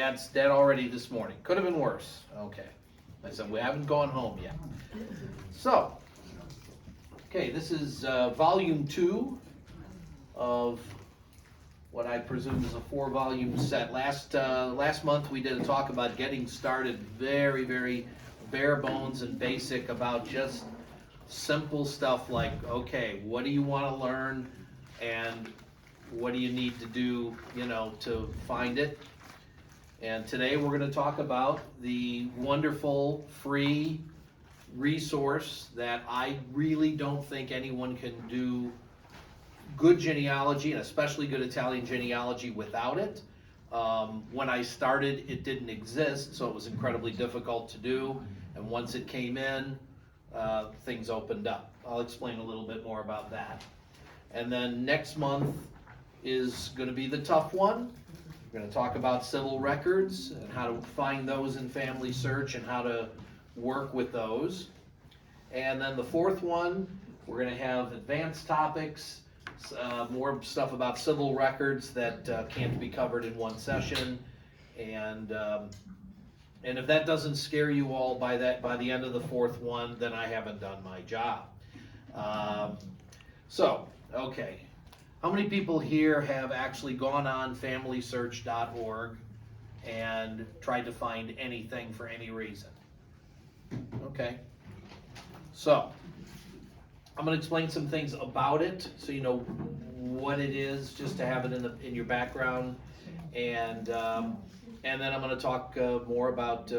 Dad already this morning. Could have been worse. Okay. I said, we haven't gone home yet. So, okay, this is volume 2 of what I presume is a 4-volume set. Last month we did a talk about getting started, very, very bare bones and basic, about just simple stuff like, okay, what do you want to learn and what do you need to do, to find it. And today we're going to talk about the wonderful free resource that I really don't think anyone can do good genealogy, and especially good Italian genealogy, without it. When I started, it didn't exist, so it was incredibly difficult to do. And once it came in, things opened up. I'll explain a little bit more about that. And then next month is going to be the tough one. We're going to talk about civil records and how to find those in FamilySearch and how to work with those. And then the fourth one, we're going to have advanced topics, more stuff about civil records that can't be covered in one session. And if that doesn't scare you all by the end of the fourth one, then I haven't done my job. Okay. How many people here have actually gone on FamilySearch.org and tried to find anything for any reason? Okay. So, I'm going to explain some things about it so you know what it is, just to have it in your background. And then I'm going to talk more about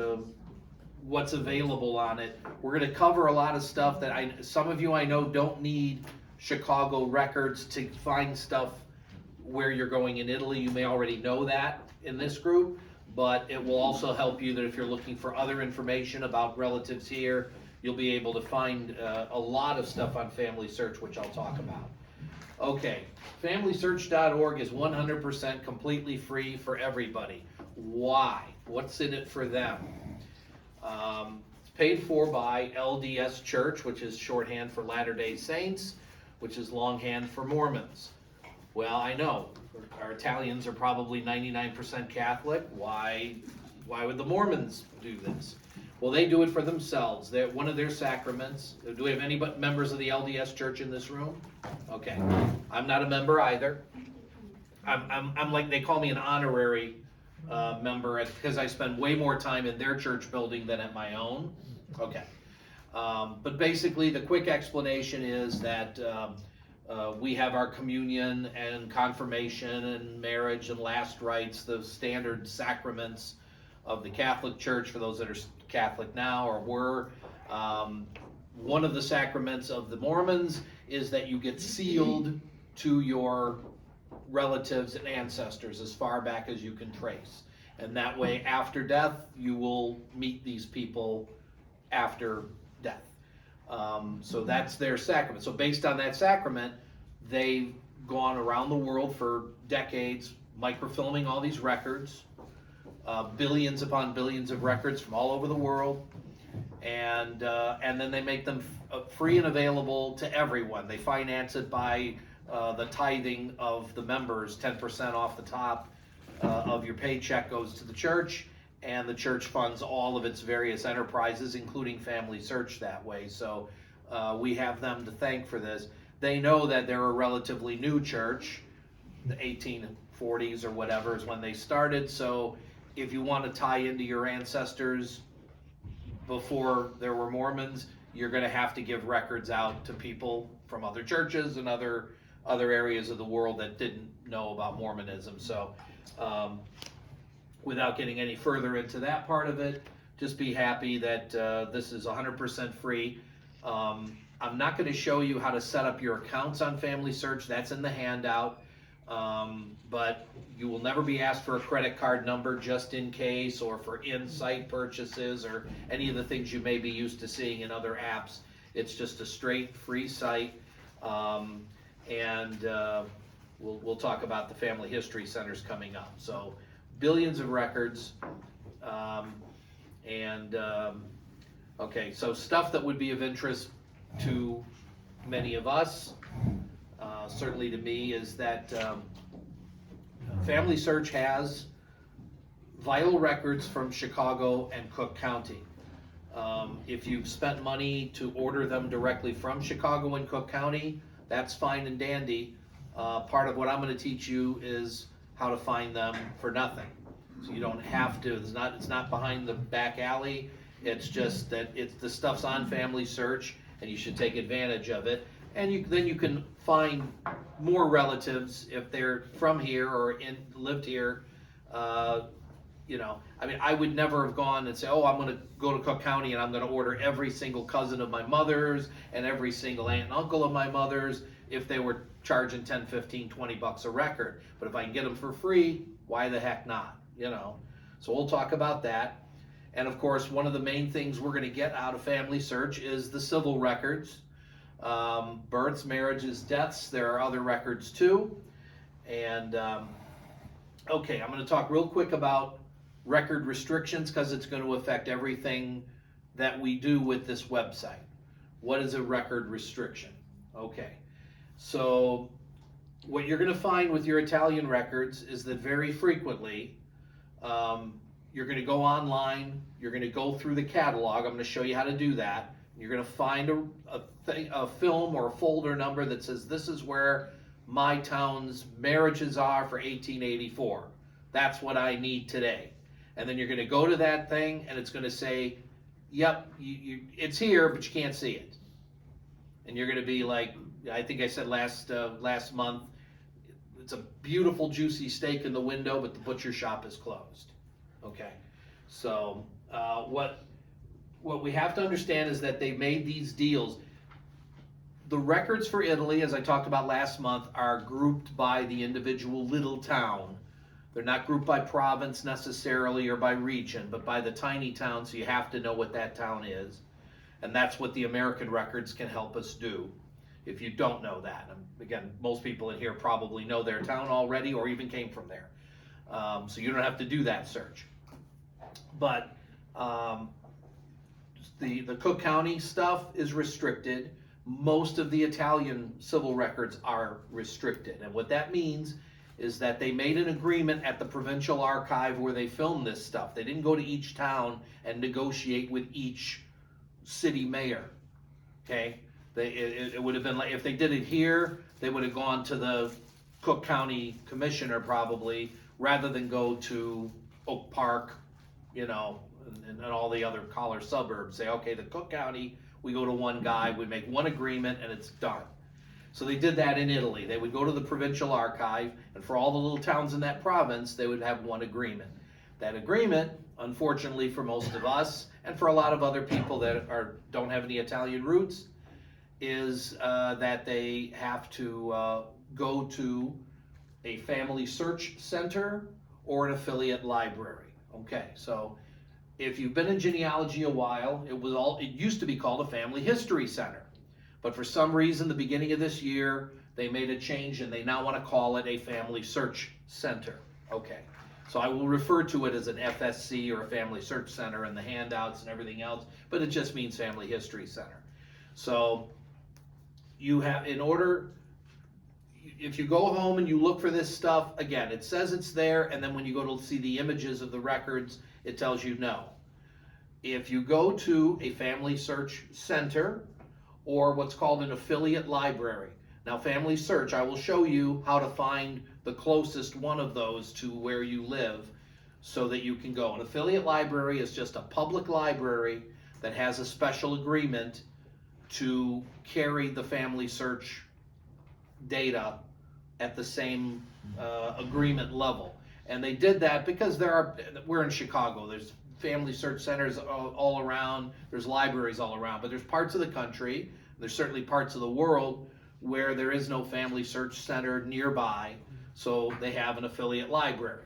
what's available on it. We're going to cover a lot of stuff that some of you I know don't need Chicago records to find stuff where you're going in Italy. You may already know that in this group, but it will also help you that if you're looking for other information about relatives here, you'll be able to find a lot of stuff on FamilySearch, which I'll talk about. Okay, FamilySearch.org is 100% completely free for everybody. Why? What's in it for them? It's paid for by LDS Church, which is shorthand for Latter-day Saints, which is longhand for Mormons. Well, I know our Italians are probably 99% Catholic. Why would the Mormons do this? Well, they do it for themselves. One of their sacraments. Do we have any members of the LDS Church in this room? Okay, I'm not a member either. I'm like, they call me an honorary member because I spend way more time in their church building than at my own. Okay. But basically, the quick explanation is that we have our communion and confirmation and marriage and last rites, the standard sacraments of the Catholic Church for those that are Catholic now or were. One of the sacraments of the Mormons is that you get sealed to your relatives and ancestors as far back as you can trace. And that way, after death, you will meet these people after death. So that's their sacrament. So based on that sacrament, they've gone around the world for decades, microfilming all these records, billions upon billions of records from all over the world, and then they make them free and available to everyone. They finance it by the tithing of the members. 10% off the top of your paycheck goes to the church, and the church funds all of its various enterprises, including FamilySearch that way. So we have them to thank for this. They know that they're a relatively new church. The 1840s or whatever is when they started. So if you want to tie into your ancestors before there were Mormons, you're going to have to give records out to people from other churches and other areas of the world that didn't know about Mormonism. So without getting any further into that part of it, just be happy that this is 100% free. I'm not going to show you how to set up your accounts on FamilySearch. That's in the handout. But you will never be asked for a credit card number just in case, or for in-site purchases, or any of the things you may be used to seeing in other apps. It's just a straight free site. We'll talk about the family history centers coming up. So billions of records. Okay, so stuff that would be of interest to many of us, certainly to me, is that FamilySearch has vital records from Chicago and Cook County. If you've spent money to order them directly from Chicago and Cook County, that's fine and dandy. Part of what I'm going to teach you is how to find them for nothing. So you don't have to, it's not behind the back alley. It's just that the stuff's on FamilySearch and you should take advantage of it. And then you can find more relatives if they're from here or lived here. You know, I mean, I would never have gone and say, oh, I'm going to go to Cook County and I'm going to order every single cousin of my mother's and every single aunt and uncle of my mother's if they were charging 10, 15, 20 bucks a record. But if I can get them for free, why the heck not? You know, so we'll talk about that. And of course, one of the main things we're going to get out of FamilySearch is the civil records. Births, marriages, deaths. There are other records too. And okay, I'm going to talk real quick about record restrictions because it's going to affect everything that we do with this website. What is a record restriction? Okay, so what you're going to find with your Italian records is that very frequently you're going to go online, you're going to go through the catalog. I'm going to show you how to do that. You're going to find a film or a folder number that says this is where my town's marriages are for 1884. That's what I need today. And then you're going to go to that thing and it's going to say, yep, it's here, but you can't see it. And you're going to be like, I think I said last month, it's a beautiful juicy steak in the window, but the butcher shop is closed. Okay, so what we have to understand is that they made these deals. The records for Italy, as I talked about last month, are grouped by the individual little town. They're not grouped by province necessarily or by region, but by the tiny town, so you have to know what that town is. And that's what the American records can help us do if you don't know that. Again, most people in here probably know their town already or even came from there. So you don't have to do that search. But the Cook County stuff is restricted. Most of the Italian civil records are restricted. And what that means is that they made an agreement at the provincial archive where they filmed this stuff. They didn't go to each town and negotiate with each city mayor, okay? It would have been like, if they did it here, they would have gone to the Cook County commissioner probably, rather than go to Oak Park, you know, and all the other collar suburbs. Say, okay, the Cook County, we go to one guy, we make one agreement, and it's done. So they did that in Italy. They would go to the provincial archive, and for all the little towns in that province, they would have one agreement. That agreement, unfortunately for most of us, and for a lot of other people that don't have any Italian roots, is that they have to go to a FamilySearch center or an affiliate library. Okay, so if you've been in genealogy a while, it used to be called a Family History Center. But for some reason, the beginning of this year, they made a change and they now want to call it a FamilySearch Center. Okay, so I will refer to it as an FSC or a FamilySearch Center in the handouts and everything else, but it just means Family History Center. So you have, if you go home and you look for this stuff, again, it says it's there, and then when you go to see the images of the records, it tells you no. If you go to a FamilySearch Center, or what's called an affiliate library. Now, FamilySearch, I will show you how to find the closest one of those to where you live so that you can go. An affiliate library is just a public library that has a special agreement to carry the FamilySearch data at the same agreement level. And they did that because we're in Chicago. There's FamilySearch centers all around, there's libraries all around, but there's parts of the country, there's certainly parts of the world where there is no FamilySearch center nearby, so they have an affiliate library.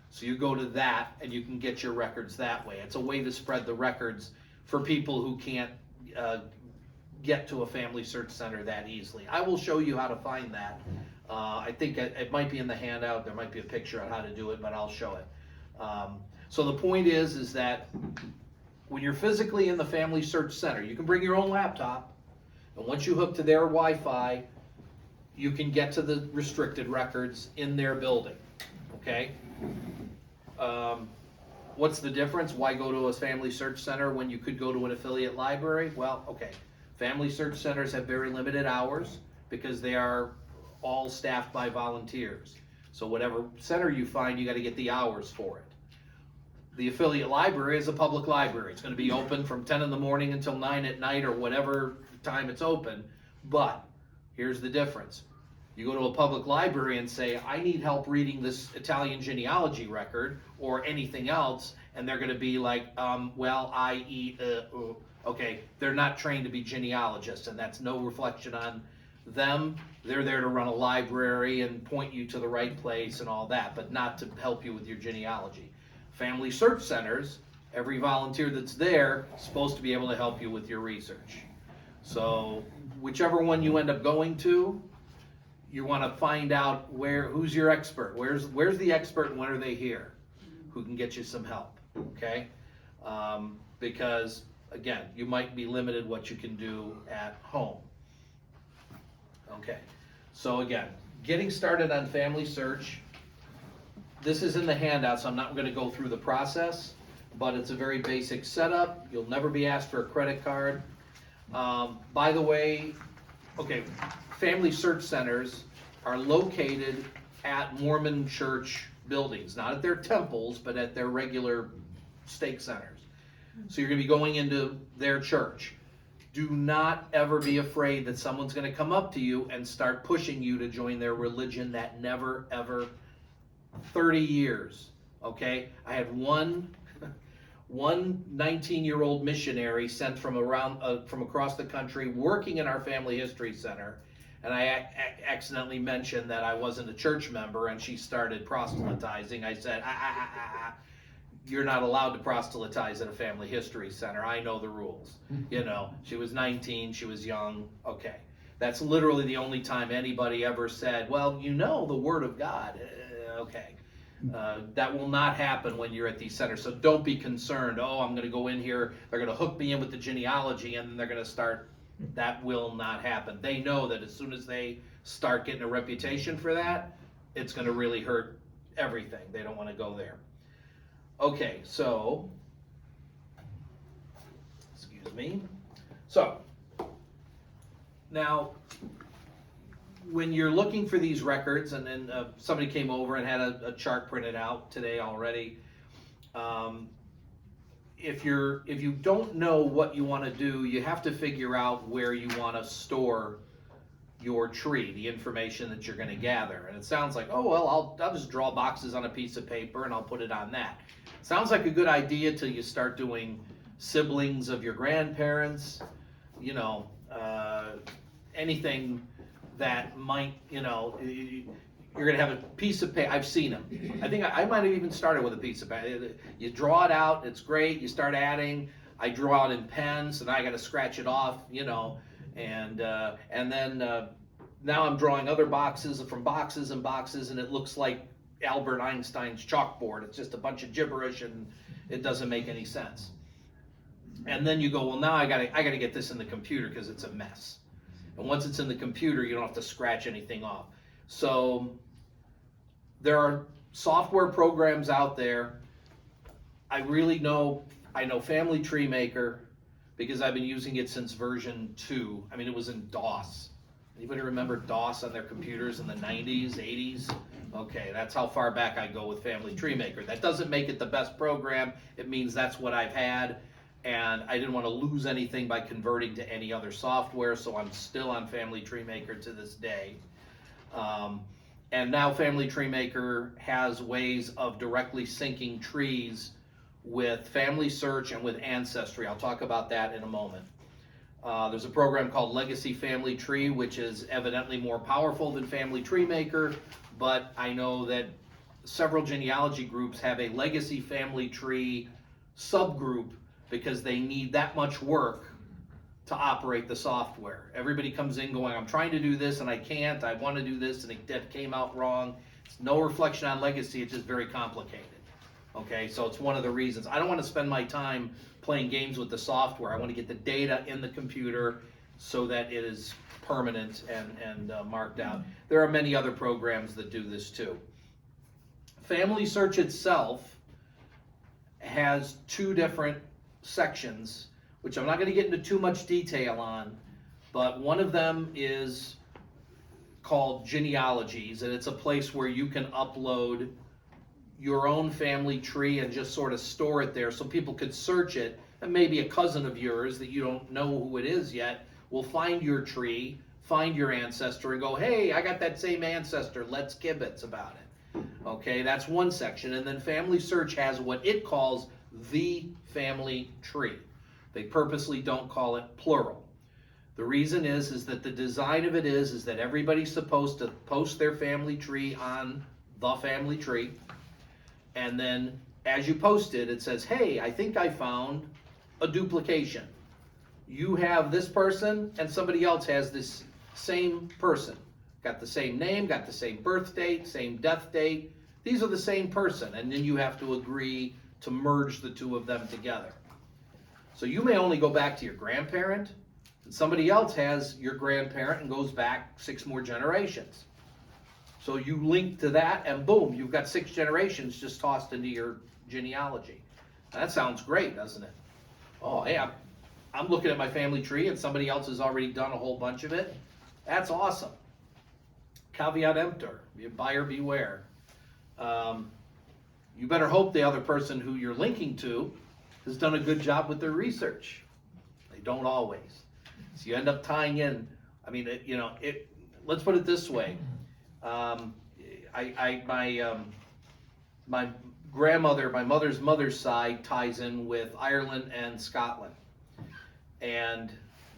So you go to that and you can get your records that way. It's a way to spread the records for people who can't get to a FamilySearch center that easily. I will show you how to find that. I think it might be in the handout, there might be a picture on how to do it, but I'll show it. So the point is that when you're physically in the FamilySearch Center, you can bring your own laptop, and once you hook to their Wi-Fi, you can get to the restricted records in their building, okay? What's the difference? Why go to a Family Search Center when you could go to an affiliate library? Well, okay, Family Search Centers have very limited hours because they are all staffed by volunteers. So whatever center you find, you got to get the hours for it. The affiliate library is a public library. It's going to be open from 10 in the morning until 9 at night or whatever time it's open. But here's the difference. You go to a public library and say, I need help reading this Italian genealogy record or anything else, and they're going to be like, okay, they're not trained to be genealogists, and that's no reflection on them. They're there to run a library and point you to the right place and all that, but not to help you with your genealogy. Family Search Centers, every volunteer that's there is supposed to be able to help you with your research. So whichever one you end up going to, you want to find out who's your expert, where's the expert and when are they here, who can get you some help, okay? Because again, you might be limited what you can do at home. Okay, so again, getting started on Family Search. This is in the handout, so I'm not going to go through the process, but it's a very basic setup. You'll never be asked for a credit card. By the way, okay, Family Search Centers are located at Mormon church buildings, not at their temples, but at their regular stake centers. So you're going to be going into their church. Do not ever be afraid that someone's going to come up to you and start pushing you to join their religion. That never, ever, 30 years, okay? I had one 19-year-old missionary sent from across the country working in our family history center, and I accidentally mentioned that I wasn't a church member, and she started proselytizing. I said, you're not allowed to proselytize at a family history center. I know the rules. You know, she was 19, she was young. Okay. That's literally the only time anybody ever said, well, you know the Word of God. Okay. That will not happen when you're at these centers. So don't be concerned, oh, I'm going to go in here, they're going to hook me in with the genealogy, and they're going to start. That will not happen. They know that as soon as they start getting a reputation for that, it's going to really hurt everything. They don't want to go there. Okay, so, excuse me. So, now, when you're looking for these records, and then somebody came over and had a chart printed out today already, if you don't know what you want to do, you have to figure out where you want to store your tree, the information that you're going to gather. And it sounds like, oh, well, I'll just draw boxes on a piece of paper and I'll put it on that. Sounds like a good idea till you start doing siblings of your grandparents, you know, anything that might, you know, you're going to have a piece of paper. I've seen them. I think I might have even started with a piece of paper. You draw it out, it's great, you start adding. I draw it in pens, and I got to scratch it off, you know, and then now I'm drawing other boxes from boxes and boxes, and it looks like Albert Einstein's chalkboard. It's just a bunch of gibberish, and it doesn't make any sense. And then you go, well, now I gotta get this in the computer because it's a mess. And once it's in the computer, you don't have to scratch anything off. So there are software programs out there. I know Family Tree Maker because I've been using it since version 2. I mean, it was in DOS. Anybody remember DOS on their computers in the 90s, 80s? Okay, that's how far back I go with Family Tree Maker. That doesn't make it the best program. It means that's what I've had, and I didn't want to lose anything by converting to any other software, so I'm still on Family Tree Maker to this day. And now Family Tree Maker has ways of directly syncing trees with Family Search and with Ancestry. I'll talk about that in a moment. There's a program called Legacy Family Tree, which is evidently more powerful than Family Tree Maker, but I know that several genealogy groups have a Legacy Family Tree subgroup because they need that much work to operate the software. Everybody comes in going, I'm trying to do this and I can't, I want to do this and it came out wrong. It's no reflection on Legacy, it's just very complicated. Okay, so it's one of the reasons. I don't want to spend my time playing games with the software. I want to get the data in the computer so that it is permanent and marked out. There are many other programs that do this too. Family Search itself has two different sections, which I'm not going to get into too much detail on, but one of them is called Genealogies, and it's a place where you can upload your own family tree and just sort of store it there so people could search it, and maybe a cousin of yours that you don't know who it is yet will find your tree, find your ancestor, and go, hey, I got that same ancestor, let's kibitz about it. Okay, that's one section. And then FamilySearch has what it calls the family tree. They purposely don't call it plural. The reason is that the design of it is that everybody's supposed to post their family tree on the family tree, and then as you post it, it says, hey, I think I found a duplication. You have this person and somebody else has this same person. Got the same name, got the same birth date, same death date. These are the same person, and then you have to agree to merge the two of them together. So you may only go back to your grandparent, and somebody else has your grandparent and goes back 6 more generations. So you link to that, and boom, you've got 6 generations just tossed into your genealogy. That sounds great, doesn't it? Oh, hey, I'm looking at my family tree, and somebody else has already done a whole bunch of it. That's awesome. Caveat emptor, buyer beware. You better hope the other person who you're linking to has done a good job with their research. They don't always. So you end up tying in, I mean, let's put it this way. My grandmother, my mother's side ties in with Ireland and Scotland. And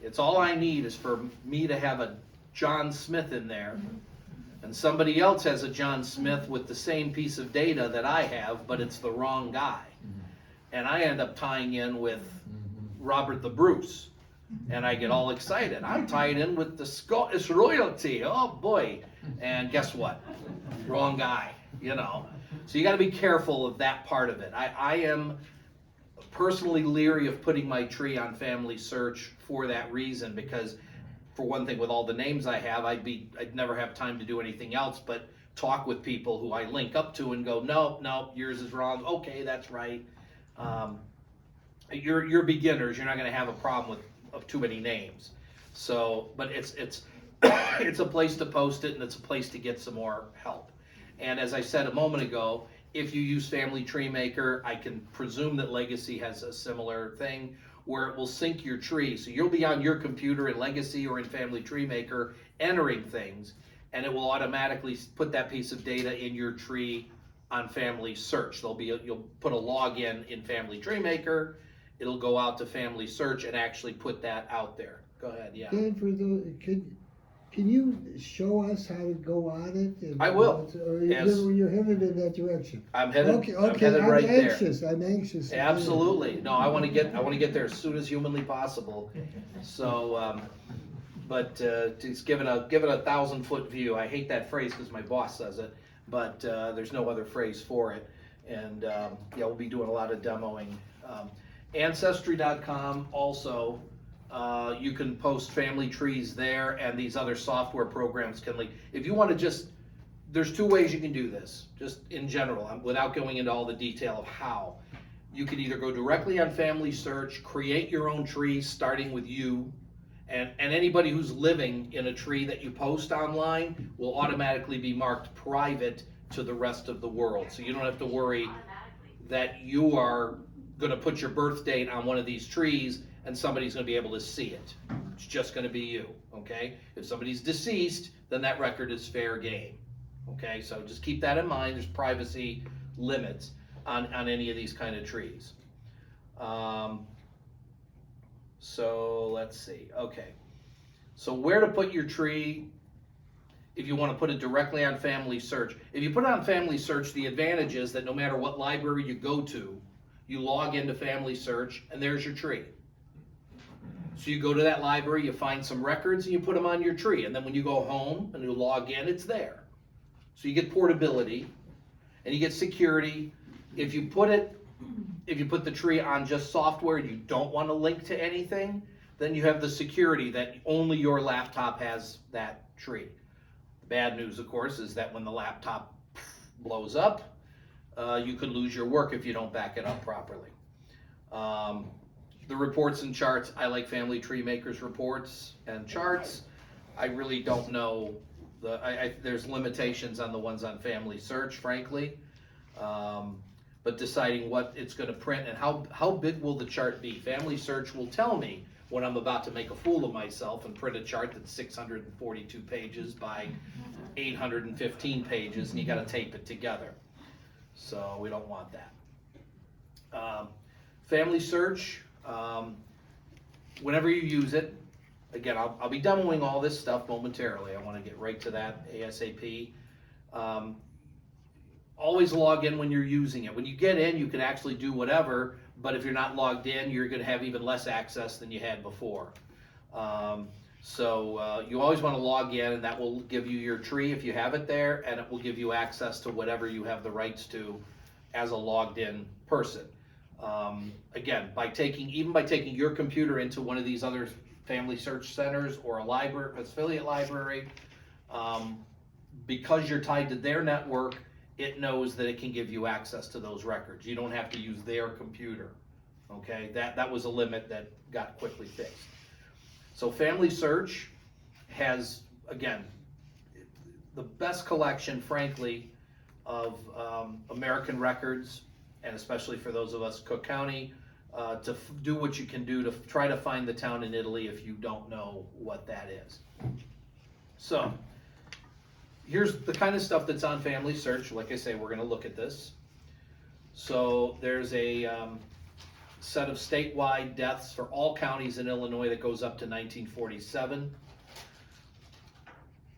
it's all I need is for me to have a John Smith in there, and somebody else has a John Smith with the same piece of data that I have, but it's the wrong guy. And I end up tying in with Robert the Bruce, and I get all excited. I'm tied in with the Scottish royalty, oh boy. And guess what? Wrong guy, So you got to be careful of that part of it. I am personally leery of putting my tree on FamilySearch for that reason, because for one thing, with all the names I have, I'd never have time to do anything else but talk with people who I link up to and go, no, yours is wrong. Okay, that's right. You're beginners. You're not going to have a problem of too many names. So, but it's it's a place to post it, and it's a place to get some more help. And as I said a moment ago, if you use Family Tree Maker, I can presume that Legacy has a similar thing where it will sync your tree. So you'll be on your computer in Legacy or in Family Tree Maker entering things, and it will automatically put that piece of data in your tree on FamilySearch. You'll put a login in Family Tree Maker, it'll go out to FamilySearch and actually put that out there. Go ahead, yeah. Dan, can you show us how to go on it? I will. You're headed in that direction. I'm headed. Okay. I'm headed right anxious. there. I'm anxious. Absolutely. No, I want to get there as soon as humanly possible. So, but just give it a 1,000-foot view. I hate that phrase because my boss says it, but there's no other phrase for it. And we'll be doing a lot of demoing. Ancestry.com also. You can post family trees there, and these other software programs can link. If you want to there's 2 ways you can do this, just in general, without going into all the detail of how. You can either go directly on FamilySearch, create your own tree starting with you, and anybody who's living in a tree that you post online will automatically be marked private to the rest of the world. So you don't have to worry that you are going to put your birth date on one of these trees and somebody's going to be able to see it. It's just going to be you, okay? If somebody's deceased, then that record is fair game, okay? So just keep that in mind. There's privacy limits on any of these kind of trees. So let's see, okay. So where to put your tree if you want to put it directly on FamilySearch. If you put it on FamilySearch, the advantage is that no matter what library you go to, you log into FamilySearch and there's your tree. So you go to that library, you find some records, and you put them on your tree. And then when you go home and you log in, it's there. So you get portability and you get security. If you put the tree on just software and you don't want to link to anything, then you have the security that only your laptop has that tree. The bad news, of course, is that when the laptop blows up, you could lose your work if you don't back it up properly. The reports and charts, I like Family Tree Makers reports and charts. I really don't know, there's limitations on the ones on FamilySearch, frankly. But deciding what it's going to print and how big will the chart be. FamilySearch will tell me when I'm about to make a fool of myself and print a chart that's 642 pages by 815 pages, and you got to tape it together. So we don't want that. FamilySearch, whenever you use it, again, I'll be demoing all this stuff momentarily. I want to get right to that ASAP. Always log in when you're using it. When you get in, you can actually do whatever, but if you're not logged in, you're going to have even less access than you had before. So you always want to log in, and that will give you your tree if you have it there, and it will give you access to whatever you have the rights to as a logged in person. Again, by taking your computer into one of these other FamilySearch centers or a library, affiliate library, because you're tied to their network, it knows that it can give you access to those records. You don't have to use their computer. Okay, that was a limit that got quickly fixed. So FamilySearch has, again, the best collection, frankly, of American records, and especially for those of us Cook County, to do what you can do to try to find the town in Italy if you don't know what that is. So here's the kind of stuff that's on FamilySearch. Like I say, we're going to look at this. So there's a set of statewide deaths for all counties in Illinois that goes up to 1947.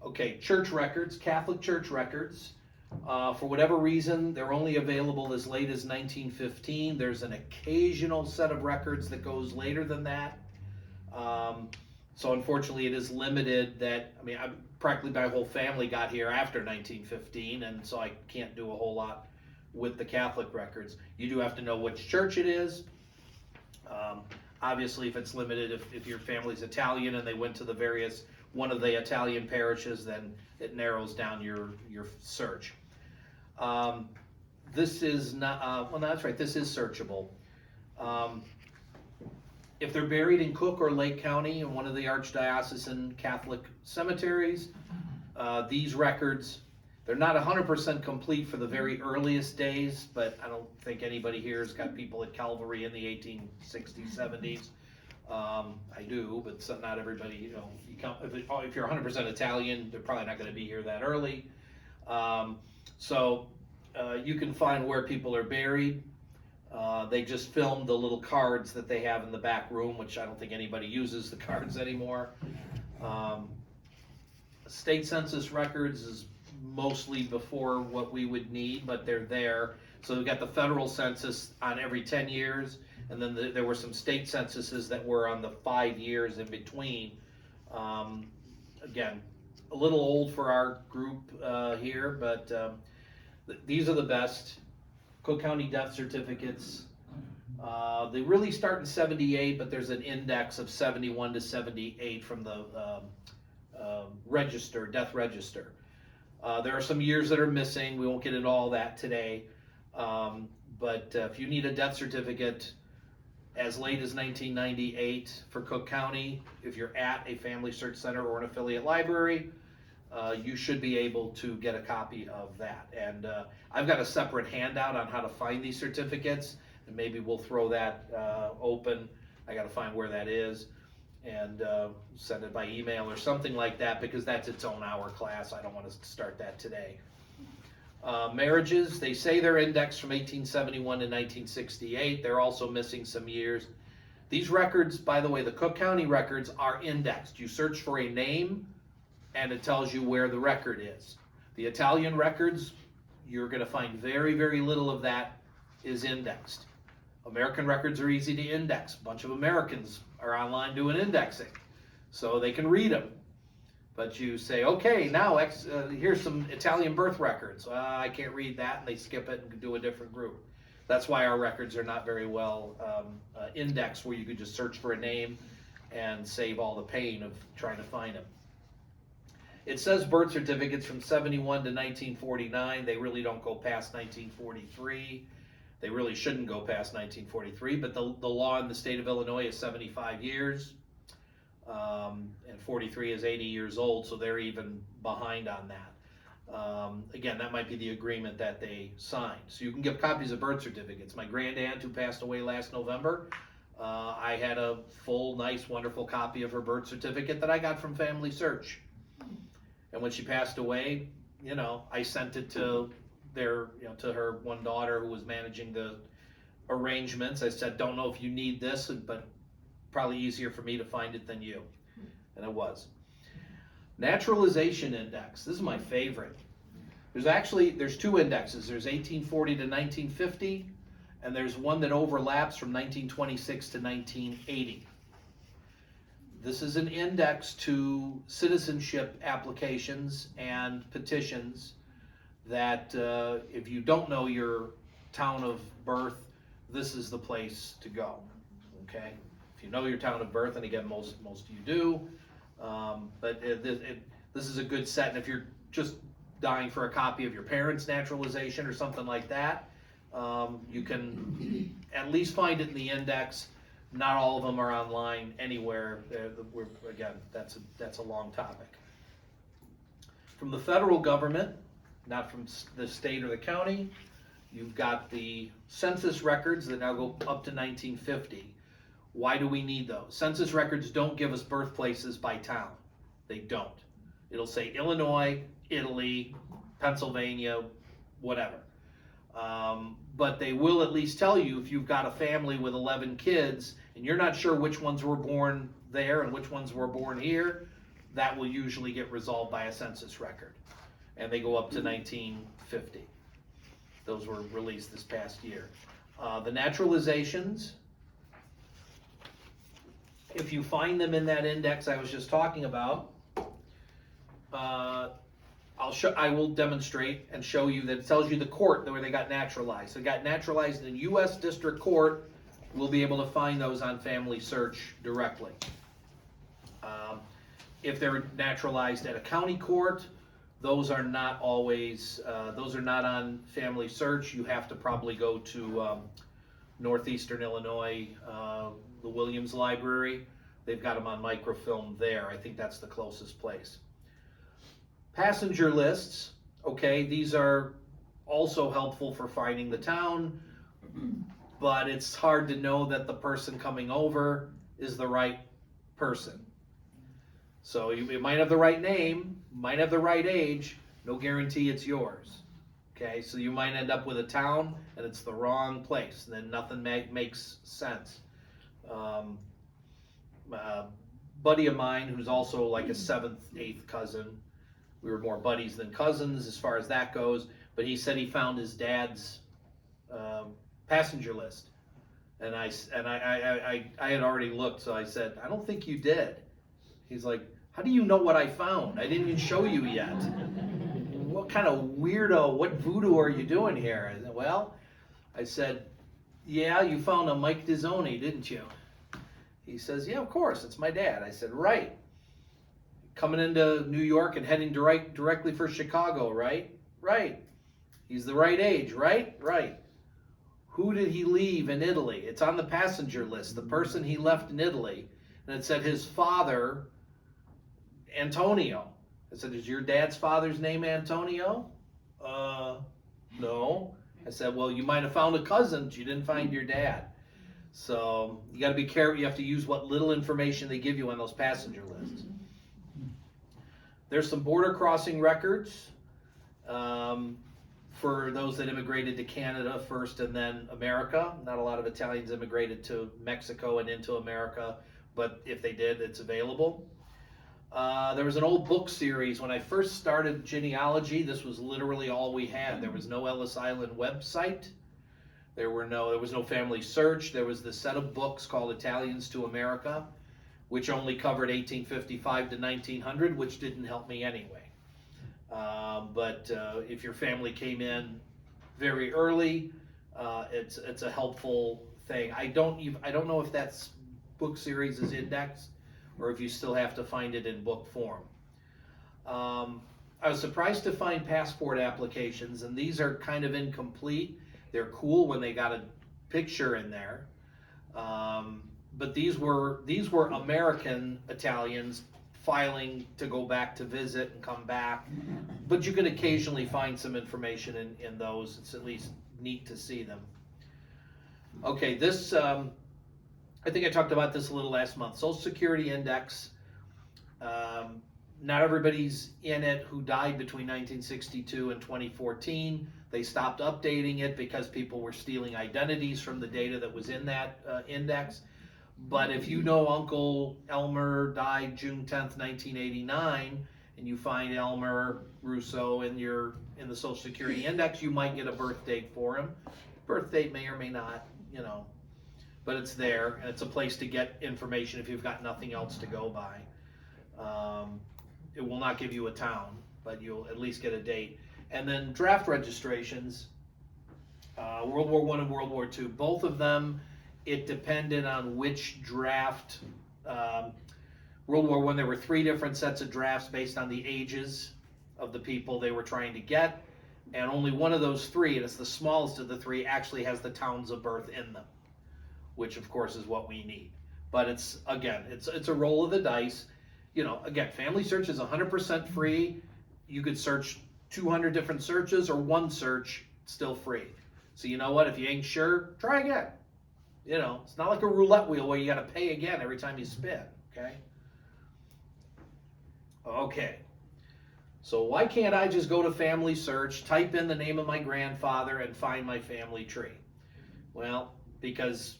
Okay, church records, Catholic church records. For whatever reason, they're only available as late as 1915. There's an occasional set of records that goes later than that. So unfortunately, it is limited that, I mean, practically my whole family got here after 1915, and so I can't do a whole lot with the Catholic records. You do have to know which church it is. Obviously, if it's limited, if your family's Italian and they went to one of the Italian parishes, then it narrows down your search. This is not, well, that's right, this is searchable. If they're buried in Cook or Lake County in one of the archdiocesan Catholic cemeteries, these records, they're not 100% complete for the very earliest days, but I don't think anybody here has got people at Calvary in the 1860s, 70s. I do, but not everybody, you know, if you're 100% Italian, they're probably not going to be here that early. So you can find where people are buried. They just filmed the little cards that they have in the back room, which I don't think anybody uses the cards anymore. State census records is mostly before what we would need, but they're there. So we've got the federal census on every 10 years, and then there were some state censuses that were on the 5 years in between. Again, a little old for our group here, but these are the best. Cook County death certificates. They really start in 78, but there's an index of 71 to 78 from the death register. There are some years that are missing. We won't get into all that today. But if you need a death certificate as late as 1998 for Cook County, if you're at a FamilySearch center or an affiliate library, you should be able to get a copy of that. And I've got a separate handout on how to find these certificates, and maybe we'll throw that open. I got to find where that is and send it by email or something like that, because that's its own hour class. I don't want to start that today. Marriages, they say they're indexed from 1871 to 1968. They're also missing some years. These records, by the way, the Cook County records are indexed. You search for a name and it tells you where the record is. The Italian records, you're going to find very, very little of that is indexed. American records are easy to index. A bunch of Americans are online doing indexing, so they can read them. But you say, okay, now here's some Italian birth records. I can't read that, and they skip it and do a different group. That's why our records are not very well indexed, where you could just search for a name and save all the pain of trying to find them. It says birth certificates from 71 to 1949. They really don't go past 1943. They really shouldn't go past 1943, but the law in the state of Illinois is 75 years, and 43 is 80 years old, so they're even behind on that. Again, that might be the agreement that they signed. So you can get copies of birth certificates. My grandaunt, who passed away last November, I had a full, nice, wonderful copy of her birth certificate that I got from FamilySearch. And when she passed away, you know, I sent it to to her one daughter who was managing the arrangements. I said, don't know if you need this, but probably easier for me to find it than you. And it was. Naturalization index. This is my favorite. There's two indexes. There's 1840 to 1950, and there's one that overlaps from 1926 to 1980. This is an index to citizenship applications and petitions that if you don't know your town of birth, this is the place to go, okay? If you know your town of birth, and again, most of you do, but this is a good set, and if you're just dying for a copy of your parents' naturalization or something like that, you can at least find it in the index. Not all of them are online anywhere. Again, that's a long topic. From the federal government, not from the state or the county, you've got the census records that now go up to 1950. Why do we need those? Census records don't give us birthplaces by town. They don't. It'll say Illinois, Italy, Pennsylvania, whatever. But they will at least tell you if you've got a family with 11 kids and you're not sure which ones were born there and which ones were born here, that will usually get resolved by a census record. And they go up to 1950. Those were released this past year. The naturalizations, if you find them in that index I was just talking about, I will demonstrate and show you that it tells you the court where they got naturalized. They got naturalized in U.S. District Court. We'll be able to find those on FamilySearch directly. If they're naturalized at a county court, those are not always, those are not on FamilySearch. You have to probably go to Northeastern Illinois, the Williams Library. They've got them on microfilm there. I think that's the closest place. Passenger lists, okay, these are also helpful for finding the town, but it's hard to know that the person coming over is the right person. So you might have the right name, might have the right age, no guarantee it's yours. Okay, so you might end up with a town and it's the wrong place, and then nothing makes sense. Buddy of mine who's also like a 7th, 8th cousin, we were more buddies than cousins as far as that goes, but he said he found his dad's passenger list. And I had already looked, so I said, I don't think you did. He's like, how do you know what I found? I didn't even show you yet. What kind of weirdo, what voodoo are you doing here? I said, well, I said, yeah, you found a Mike Dizzoni, didn't you? He says, yeah, of course, it's my dad. I said, right. Coming into New York and heading directly for Chicago, right? Right. He's the right age, right? Right. Who did he leave in Italy? It's on the passenger list, the person he left in Italy. And it said his father, Antonio. I said, is your dad's father's name Antonio? No. I said, well, you might have found a cousin, but you didn't find your dad. So you got to be careful. You have to use what little information they give you on those passenger lists. There's some border crossing records for those that immigrated to Canada first and then America. Not a lot of Italians immigrated to Mexico and into America, but if they did, it's available. There was an old book series. When I first started genealogy, this was literally all we had. There was no Ellis Island website. There was no FamilySearch. There was this set of books called Italians to America, which only covered 1855 to 1900, which didn't help me anyway. But if your family came in very early, it's a helpful thing. I don't know if that book series is indexed or if you still have to find it in book form. I was surprised to find passport applications, and these are kind of incomplete. They're cool when they got a picture in there. But these were American Italians filing to go back to visit and come back. But you can occasionally find some information in those. It's at least neat to see them. Okay, this, I think I talked about this a little last month. Social Security Index. Not everybody's in it who died between 1962 and 2014. They stopped updating it because people were stealing identities from the data that was in that index. But if you know Uncle Elmer died June 10th, 1989, and you find Elmer Russo in the Social Security Index, you might get a birth date for him. Birth date may or may not, you know, but it's there, and it's a place to get information if you've got nothing else to go by. It will not give you a town, but you'll at least get a date. And then draft registrations, World War I and World War II, both of them, it depended on which draft. World War I, there were 3 different sets of drafts based on the ages of the people they were trying to get, and only one of those 3, and it's the smallest of the 3, actually has the towns of birth in them, which of course is what we need. But it's, again, it's a roll of the dice. You know, again, FamilySearch is 100% free. You could search 200 different searches or one search, still free. So you know what, if you ain't sure, try again. You know, it's not like a roulette wheel where you got to pay again every time you spin, okay? Okay, so why can't I just go to FamilySearch, type in the name of my grandfather, and find my family tree? Well, because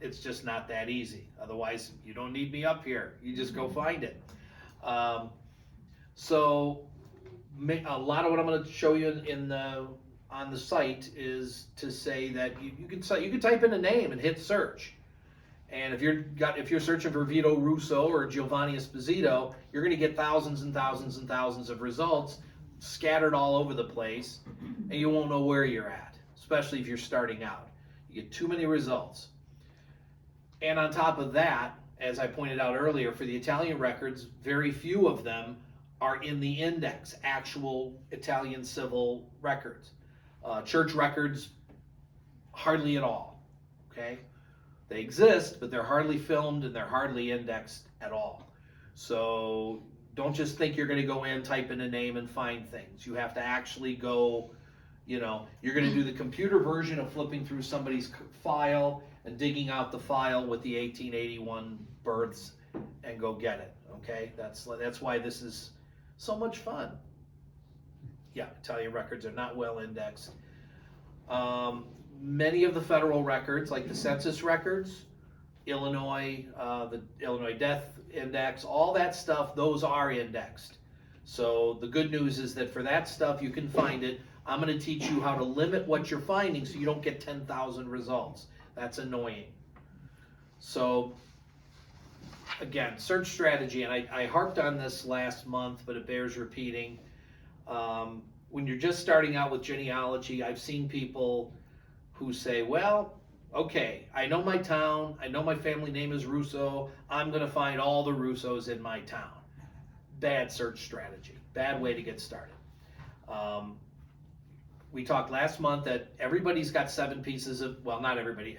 it's just not that easy. Otherwise, you don't need me up here. You just go find it. So a lot of what I'm going to show you on the site is to say that you can type in a name and hit search. And if you're searching for Vito Russo or Giovanni Esposito, you're going to get thousands and thousands and thousands of results scattered all over the place, and you won't know where you're at, especially if you're starting out. You get too many results. And on top of that, as I pointed out earlier, for the Italian records, very few of them are in the index, actual Italian civil records. Church records, hardly at all, okay? They exist, but they're hardly filmed and they're hardly indexed at all. So don't just think you're gonna go in, type in a name and find things. You have to actually go, you know, you're gonna do the computer version of flipping through somebody's file and digging out the file with the 1881 births and go get it, okay? That's why this is so much fun. Yeah, Italian records are not well indexed. Many of the federal records, like the census records, Illinois, the Illinois Death Index, all that stuff, those are indexed. So the good news is that for that stuff, you can find it. I'm going to teach you how to limit what you're finding so you don't get 10,000 results. That's annoying. So again, search strategy, and I harped on this last month, but it bears repeating. When you're just starting out with genealogy, I've seen people who say, well, okay, I know my town, I know my family name is Russo, I'm going to find all the Russos in my town. Bad search strategy, bad way to get started. We talked last month that everybody's got 7 pieces of, well, not everybody,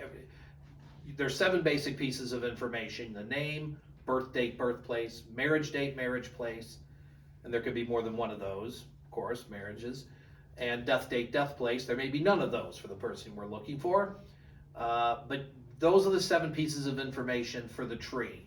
there's 7 basic pieces of information: the name, birth date, birthplace, marriage date, marriage place, and there could be more than one of those, of course, marriages, and death date, death place. There may be none of those for the person we're looking for, but those are the 7 pieces of information for the tree.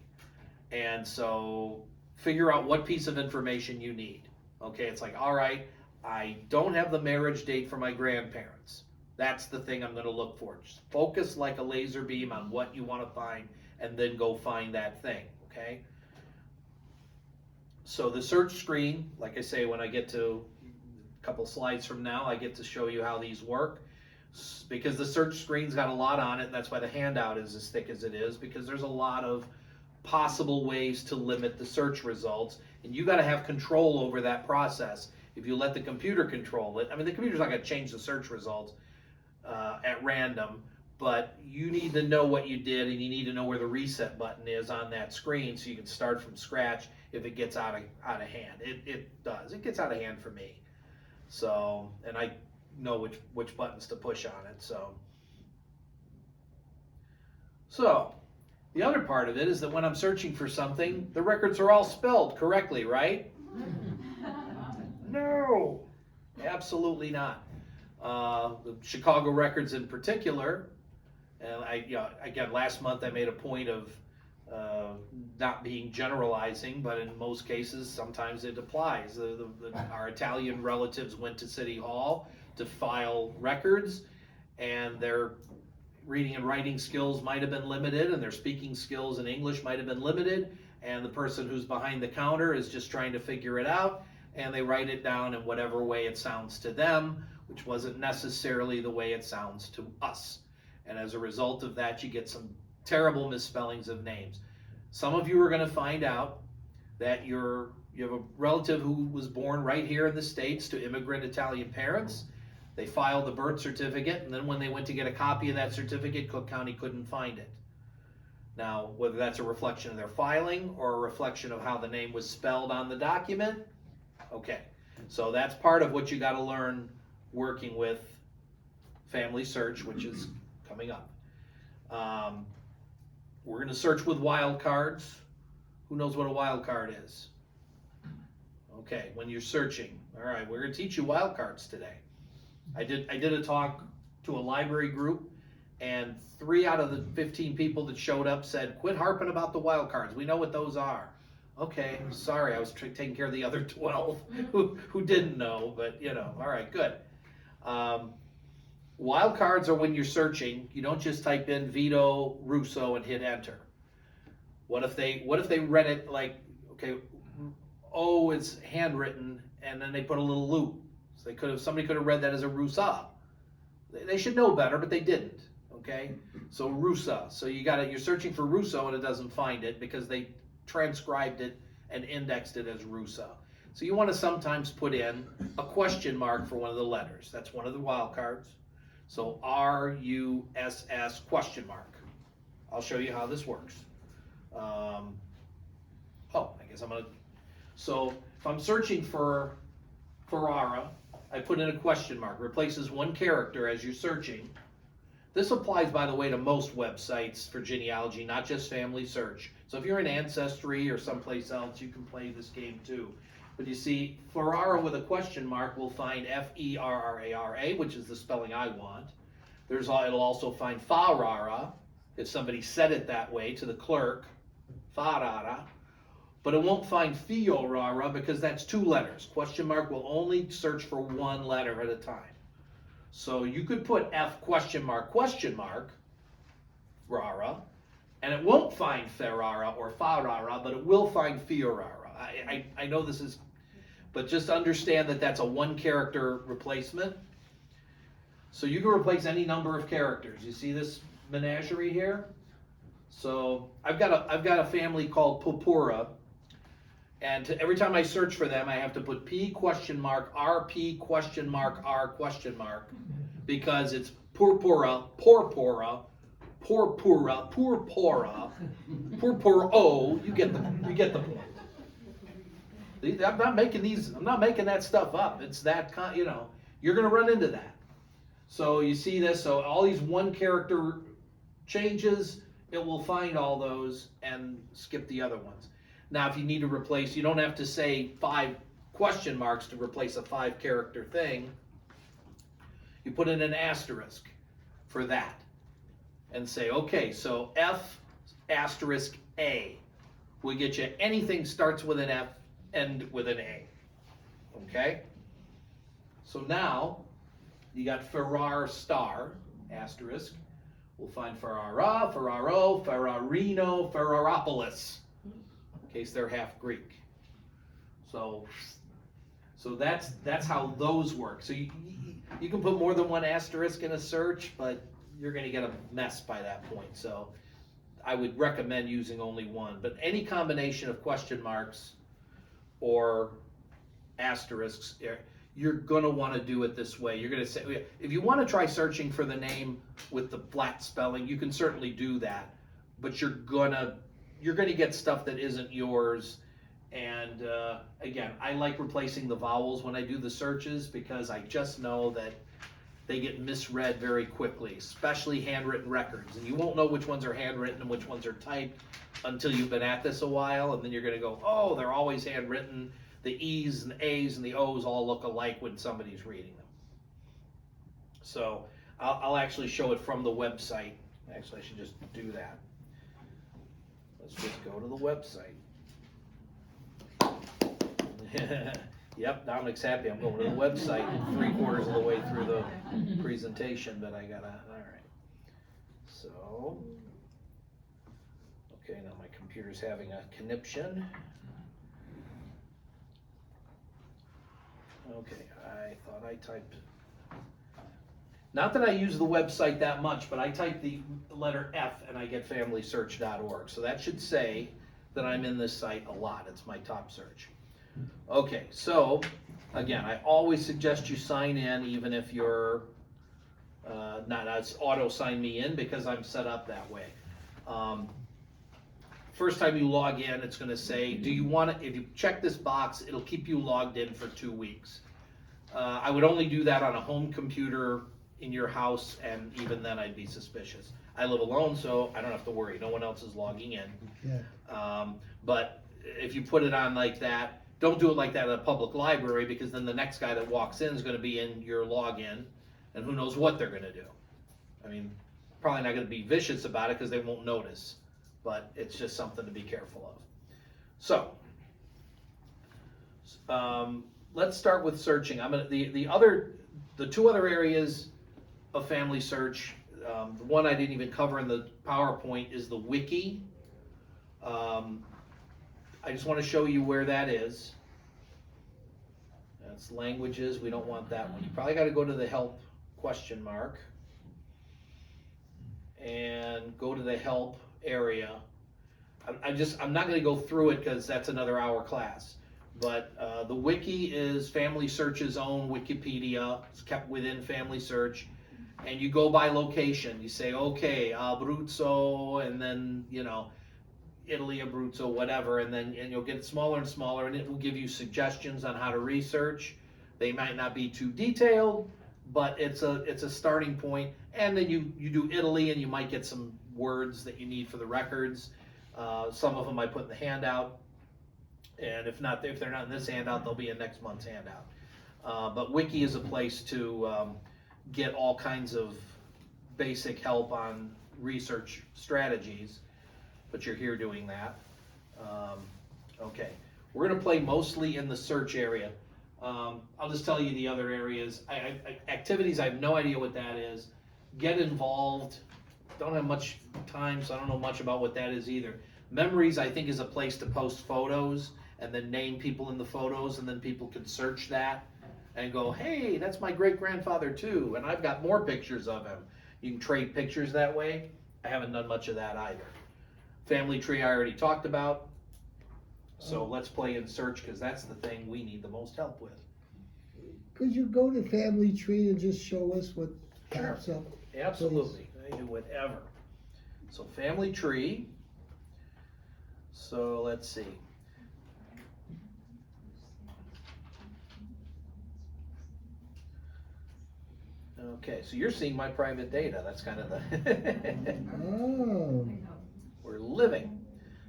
And so figure out what piece of information you need. Okay, it's like, all right, I don't have the marriage date for my grandparents. That's the thing I'm going to look for. Just focus like a laser beam on what you want to find and then go find that thing, okay? So the search screen, like I say, when I get to a couple slides from now, I get to show you how these work, because the search screen's got a lot on it, and that's why the handout is as thick as it is, because there's a lot of possible ways to limit the search results, and you got to have control over that process. If you let the computer control it, I mean, the computer's not going to change the search results at random, but you need to know what you did, and you need to know where the reset button is on that screen so you can start from scratch if it gets out of hand. It does. It gets out of hand for me. So, and I know which buttons to push on it. So the other part of it is that when I'm searching for something, the records are all spelled correctly, right? No, absolutely not. The Chicago records in particular, and again, last month I made a point of not being generalizing, but in most cases, sometimes it applies. Our Italian relatives went to City Hall to file records, and their reading and writing skills might have been limited, and their speaking skills in English might have been limited, and the person who's behind the counter is just trying to figure it out, and they write it down in whatever way it sounds to them, which wasn't necessarily the way it sounds to us. And as a result of that, you get some terrible misspellings of names. Some of you are going to find out that you have a relative who was born right here in the States to immigrant Italian parents. They filed the birth certificate, and then when they went to get a copy of that certificate, Cook County couldn't find it. Now, whether that's a reflection of their filing or a reflection of how the name was spelled on the document, okay. So that's part of what you got to learn working with FamilySearch, which is coming up. We're going to search with wildcards. Who knows what a wildcard is? Okay, when you're searching. All right, we're going to teach you wildcards today. I did a talk to a library group, and 3 out of the 15 people that showed up said, quit harping about the wildcards. We know what those are. Okay, sorry, I was taking care of the other 12 who didn't know, but all right, good. Wildcards are when you're searching, you don't just type in Vito Russo and hit enter. What if they read it like, okay, oh, it's handwritten, and then they put a little loop. So somebody could have read that as a Russa. They should know better, but they didn't. Okay, so Russa. So you're searching for Russo and it doesn't find it because they transcribed it and indexed it as Russa. So you want to sometimes put in a question mark for one of the letters. That's one of the wildcards. So R-U-S-S question mark. I'll show you how this works. So if I'm searching for Ferrara, I put in a question mark. Replaces one character as you're searching. This applies, by the way, to most websites for genealogy, not just FamilySearch. So if you're in Ancestry or someplace else, you can play this game too. But you see, Ferrara with a question mark will find F-E-R-R-A-R-A, which is the spelling I want. It'll also find Ferrara, if somebody said it that way to the clerk, Ferrara. But it won't find Fiorara because that's 2 letters. Question mark will only search for 1 letter at a time. So you could put F question mark, Ferrara, and it won't find Ferrara or Ferrara, but it will find Fiorara. I know this is, but just understand that that's a 1 character replacement. So you can replace any number of characters. You see this menagerie here? So I've got a family called Purpura, and every time I search for them, I have to put P question mark RP question mark R question mark because it's Purpura, Purpura, Purpura, Purpura, Purpuro. You get the point. I'm not making that stuff up. It's that you're going to run into that. So you see this. So all these 1 character changes, it will find all those and skip the other ones. Now, if you need to replace, you don't have to say 5 question marks to replace a 5 character thing. You put in an asterisk for that and say, okay, so F asterisk A will get you anything starts with an F, end with an A. Okay? So now you got Ferrar star asterisk. We'll find Ferrara, Ferraro, Ferrarino, Ferraropolis. In case they're half Greek. So that's how those work. So you can put more than 1 asterisk in a search, but you're going to get a mess by that point. So I would recommend using only 1. But any combination of question marks or asterisks, you're gonna wanna do it this way. You're gonna say, if you wanna try searching for the name with the flat spelling, you can certainly do that, but you're gonna get stuff that isn't yours. And again, I like replacing the vowels when I do the searches because I just know that they get misread very quickly, especially handwritten records. And you won't know which ones are handwritten and which ones are typed until you've been at this a while, and then you're gonna go, oh, they're always handwritten. The E's and A's and the O's all look alike when somebody's reading them. So I'll actually show it from the website. Actually, I should just do that. Let's just go to the website. Yep, Dominic's happy. I'm going to the website 3/4 of the way through the presentation, but I gotta, all right. So, okay, now my computer's having a conniption. Okay, I thought I typed, not that I use the website that much, but I type the letter F and I get FamilySearch.org. So that should say that I'm in this site a lot. It's my top search. Okay, so again, I always suggest you sign in even if you're not auto sign me in because I'm set up that way. First time you log in, it's going to say, do you want to, if you check this box, it'll keep you logged in for 2 weeks. I would only do that on a home computer in your house, and even then I'd be suspicious. I live alone, so I don't have to worry. No one else is logging in. Yeah. But if you put it on like that, don't do it like that at a public library because then the next guy that walks in is going to be in your login, and who knows what they're going to do. I mean, probably not going to be vicious about it because they won't notice, but it's just something to be careful of. So, let's start with searching. I'm gonna the 2 other areas of Family Search. The one I didn't even cover in the PowerPoint is the wiki. I just want to show you where that is. That's languages. We don't want that one. You probably got to go to the help ? And go to the help area. I'm not going to go through it because that's another hour class. But the wiki is Family Search's own Wikipedia. It's kept within Family Search. And you go by location. You say, okay, Abruzzo, and then, you know, Italy, Abruzzo, whatever, and you'll get smaller and smaller, and it will give you suggestions on how to research. They might not be too detailed, but it's a starting point. And then you do Italy, and you might get some words that you need for the records. Some of them I put in the handout, and if they're not in this handout, they'll be in next month's handout. But Wiki is a place to get all kinds of basic help on research strategies. But you're here doing that. Okay, we're gonna play mostly in the search area. I'll just tell you the other areas. Activities, I have no idea what that is. Get involved. Don't have much time, so I don't know much about what that is either. Memories, I think, is a place to post photos and then name people in the photos, and then people can search that and go, hey, that's my great-grandfather too, and I've got more pictures of him. You can trade pictures that way. I haven't done much of that either. Family tree I already talked about. So let's play in search because that's the thing we need the most help with. Could you go to Family Tree and just show us what pops up? Absolutely. I do whatever. So Family Tree. So let's see. Okay, so you're seeing my private data. That's kind of the Oh. we're living.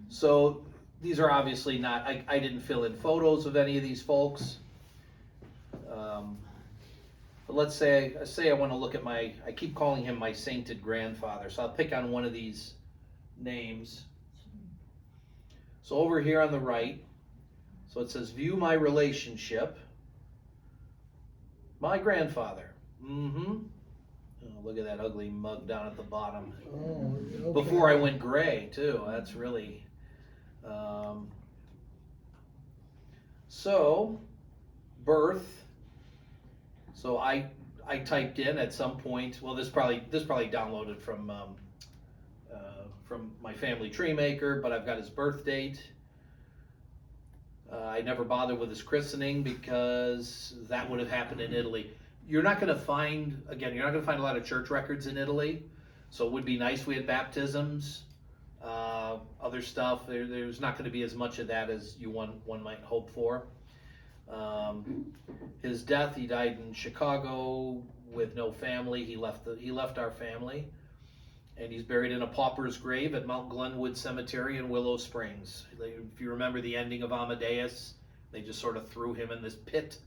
So these are obviously not, I didn't fill in photos of any of these folks. But let's say I want to look at I keep calling him my sainted grandfather. So I'll pick on one of these names. So over here on the right, so it says view my relationship. My grandfather. Oh, look at that ugly mug down at the bottom. Oh, okay. Before I went gray too. That's really. So, birth. So I typed in at some point. Well, this probably downloaded from my Family Tree Maker, but I've got his birth date. I never bothered with his christening because that would have happened in Italy. You're not going to find, again, you're not going to find a lot of church records in Italy, so it would be nice if we had baptisms, other stuff. There's not going to be as much of that as one might hope for. His death, he died in Chicago with no family. He left our family, and he's buried in a pauper's grave at Mount Glenwood Cemetery in Willow Springs. If you remember the ending of Amadeus, they just sort of threw him in this pit.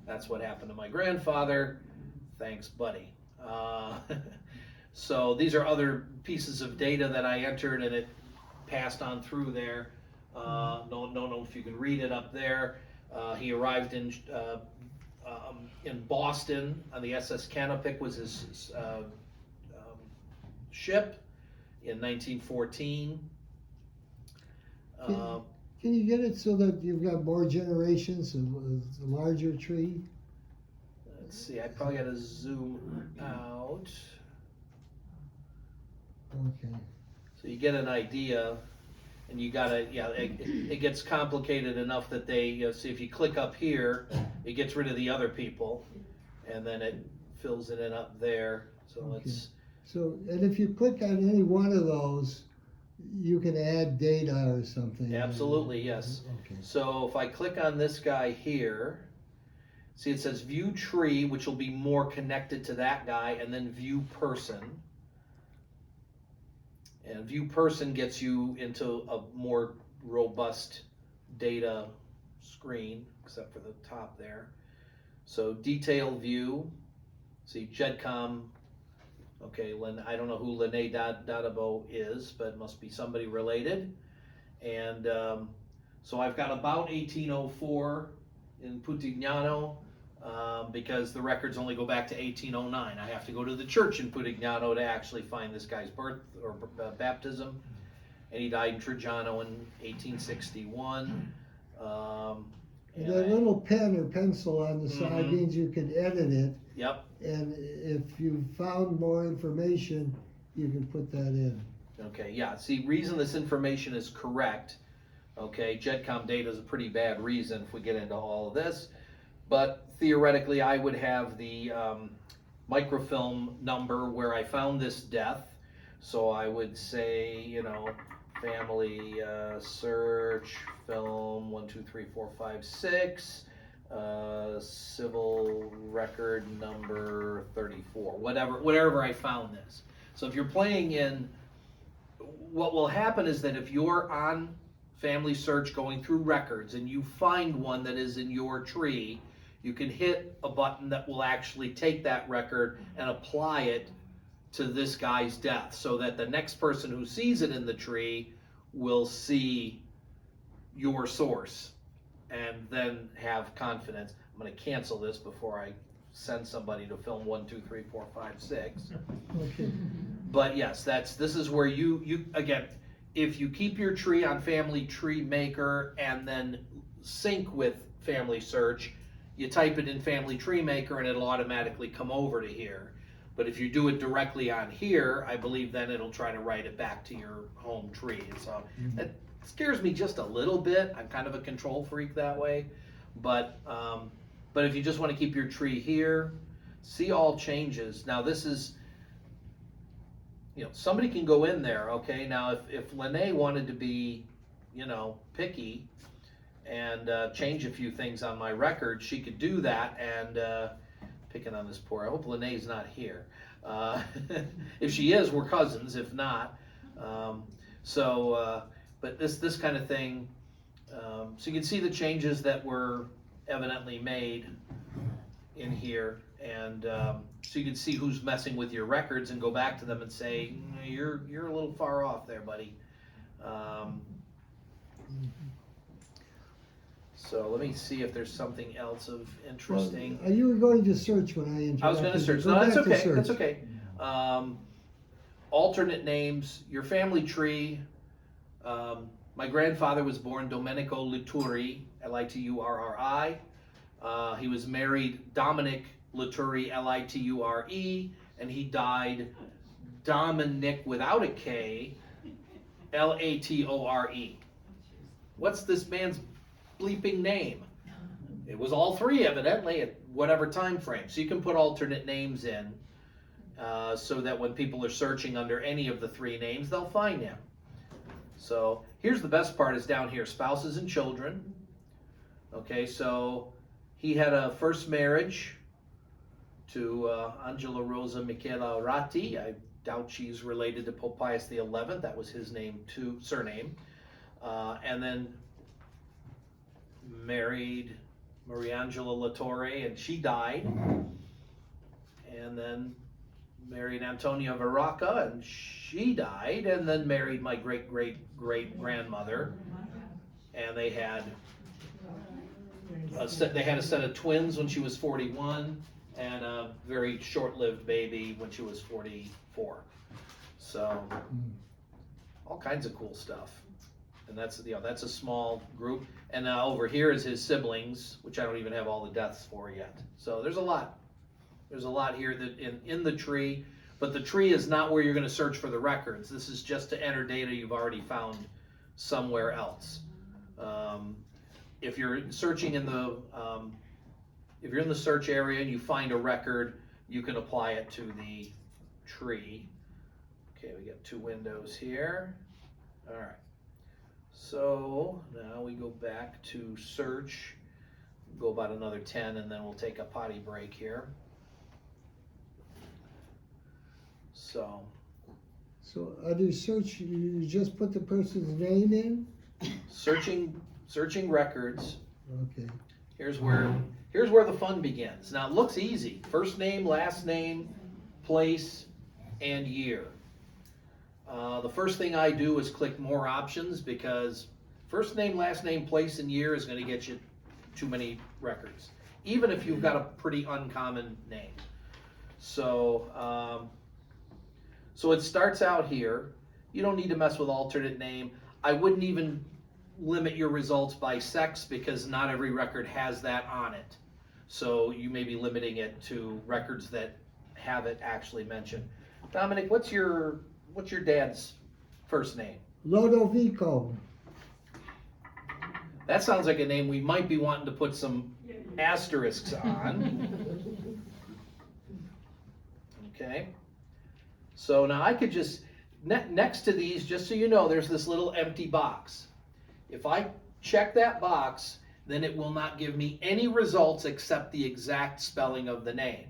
That's what happened to my grandfather. Thanks, buddy. So these are other pieces of data that I entered, and it passed on through there. Don't know if you can read it up there. He arrived in Boston on the SS Canopic, was his ship in 1914. Can you get it so that you've got more generations of a larger tree? Let's see, I probably got to zoom out. Okay. So you get an idea, and you gotta, yeah, it gets complicated enough that they, see if you click up here, it gets rid of the other people, and then it fills it in up there. So Okay. let's, So, and if you click on any one of those, you can add data or something. absolutely, yes. Okay. So if I click on this guy here, see it says view tree, which will be more connected to that guy, and then view person. And view person gets you into a more robust data screen, except for the top there. So detail view, see Jedcom, okay, I don't know who Lene Dadabo is, but it must be somebody related. And so I've got about 1804 in Putignano, because the records only go back to 1809. I have to go to the church in Putignano to actually find this guy's birth or baptism. And he died in Trajano in 1861. And that little pen or pencil on the side means you can edit it. Yep. And if you found more information, you can put that in. Okay, yeah, see, reason this information is correct, okay, Jedcom data is a pretty bad reason if we get into all of this, but theoretically I would have the microfilm number where I found this death, so I would say, you know, family search, film 1, 2, 3, 4, 5, 6, civil record number 34, whatever I found this. So if you're playing in, what will happen is that if you're on FamilySearch going through records and you find one that is in your tree, you can hit a button that will actually take that record and apply it to this guy's death, so that the next person who sees it in the tree will see your source and then have confidence. I'm going to cancel this before I send somebody to film 1, 2, 3, 4, 5, 6. Okay. But yes, this is where you again, if you keep your tree on Family Tree Maker and then sync with FamilySearch, you type it in Family Tree Maker and it'll automatically come over to here. But if you do it directly on here, I believe then it'll try to write it back to your home tree. So that scares me just a little bit. I'm kind of a control freak that way. But if you just want to keep your tree here, see all changes. Now this is, you know, somebody can go in there, okay? Now if Lene wanted to be, you know, picky and change a few things on my record, she could do that. And picking on this poor, I hope Lene's not here. If she is, we're cousins. If not, but this kind of thing, so you can see the changes that were evidently made in here, and so you can see who's messing with your records and go back to them and say, you're a little far off there, buddy. So let me see if there's something else of interesting. Well, you were going to search when I interrupted. I was going to search. No, that's okay. That's okay. Alternate names, your family tree. My grandfather was born Domenico Lituri, Liturri. He was married Dominic Lituri, Liture, and he died Dominic without a K, Latore. What's this man's bleeping name. It was all three evidently at whatever time frame. So you can put alternate names in so that when people are searching under any of the three names, they'll find him. So here's the best part is down here, spouses and children. Okay, so he had a first marriage to Angela Rosa Michela Ratti. I doubt she's related to Pope Pius XI. That was his name too, surname. And then married Mariangela Latorre, and she died. And then married Antonia Veraca, and she died. And then married my great-great-great-grandmother. And they had a set of twins when she was 41, and a very short-lived baby when she was 44. So all kinds of cool stuff. And that's that's a small group. And now over here is his siblings, which I don't even have all the deaths for yet. So there's a lot. There's a lot here that in the tree, but the tree is not where you're going to search for the records. This is just to enter data you've already found somewhere else. If you're searching in the if you're in the search area and you find a record, you can apply it to the tree. Okay, we got two windows here. All right. So now we go back to search, go about another 10, and then we'll take a potty break here. So under search, you just put the person's name in? Searching records. Okay. Here's where the fun begins. Now it looks easy. First name, last name, place, and year. The first thing I do is click more options because first name, last name, place, and year is going to get you too many records, even if you've got a pretty uncommon name. So, so it starts out here. You don't need to mess with alternate name. I wouldn't even limit your results by sex because not every record has that on it. So you may be limiting it to records that have it actually mentioned. Dominic, what's your dad's first name? Lodovico. That sounds like a name we might be wanting to put some asterisks on. Okay. So now I could just, next to these, just so you know, there's this little empty box. If I check that box, then it will not give me any results except the exact spelling of the name.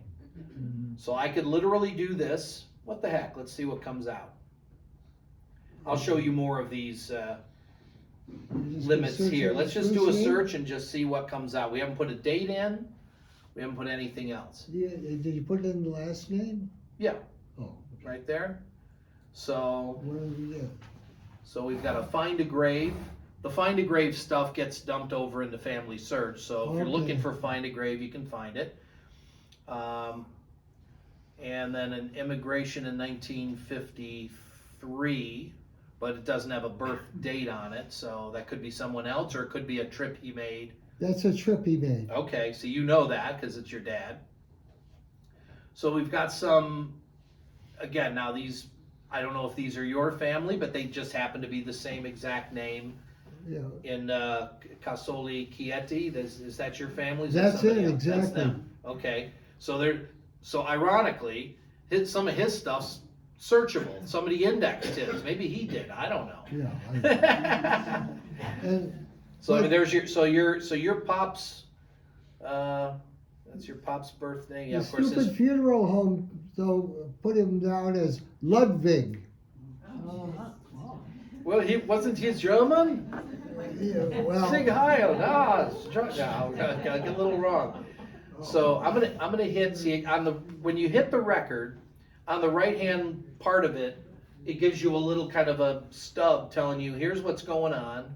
So I could literally do this. What the heck? Let's see what comes out. I'll show you more of these limits here. Let's just do a search and just see what comes out. We haven't put a date in. We haven't put anything else. Yeah, did you put in the last name? Yeah. Oh, okay. Right there. So, What do we get? so we've got a find a grave. The find a grave stuff gets dumped over into FamilySearch. So if you're looking for find a grave, you can find it. And then an immigration in 1953, but it doesn't have a birth date on it. So that could be someone else, or it could be a trip he made. That's a trip he made. Okay, so you know that because it's your dad. So we've got some, again, now these, I don't know if these are your family, but they just happen to be the same exact name. Yeah. In Casoli Chieti, is that your family? Is That's that it, else? exactly. That's them. Okay, so ironically, some of his stuff's searchable. Somebody indexed his. Maybe he did. I don't know. Yeah. And So I mean, there's your pop's. That's your pop's birthday. Yeah, the of course. stupid funeral home though put him down as Ludwig. Well, he wasn't he German? Yeah, well, Sig Heil. Gotta get a little wrong. So I'm gonna hit, see, when you hit the record, on the right hand part of it, it gives you a little kind of a stub telling you here's what's going on,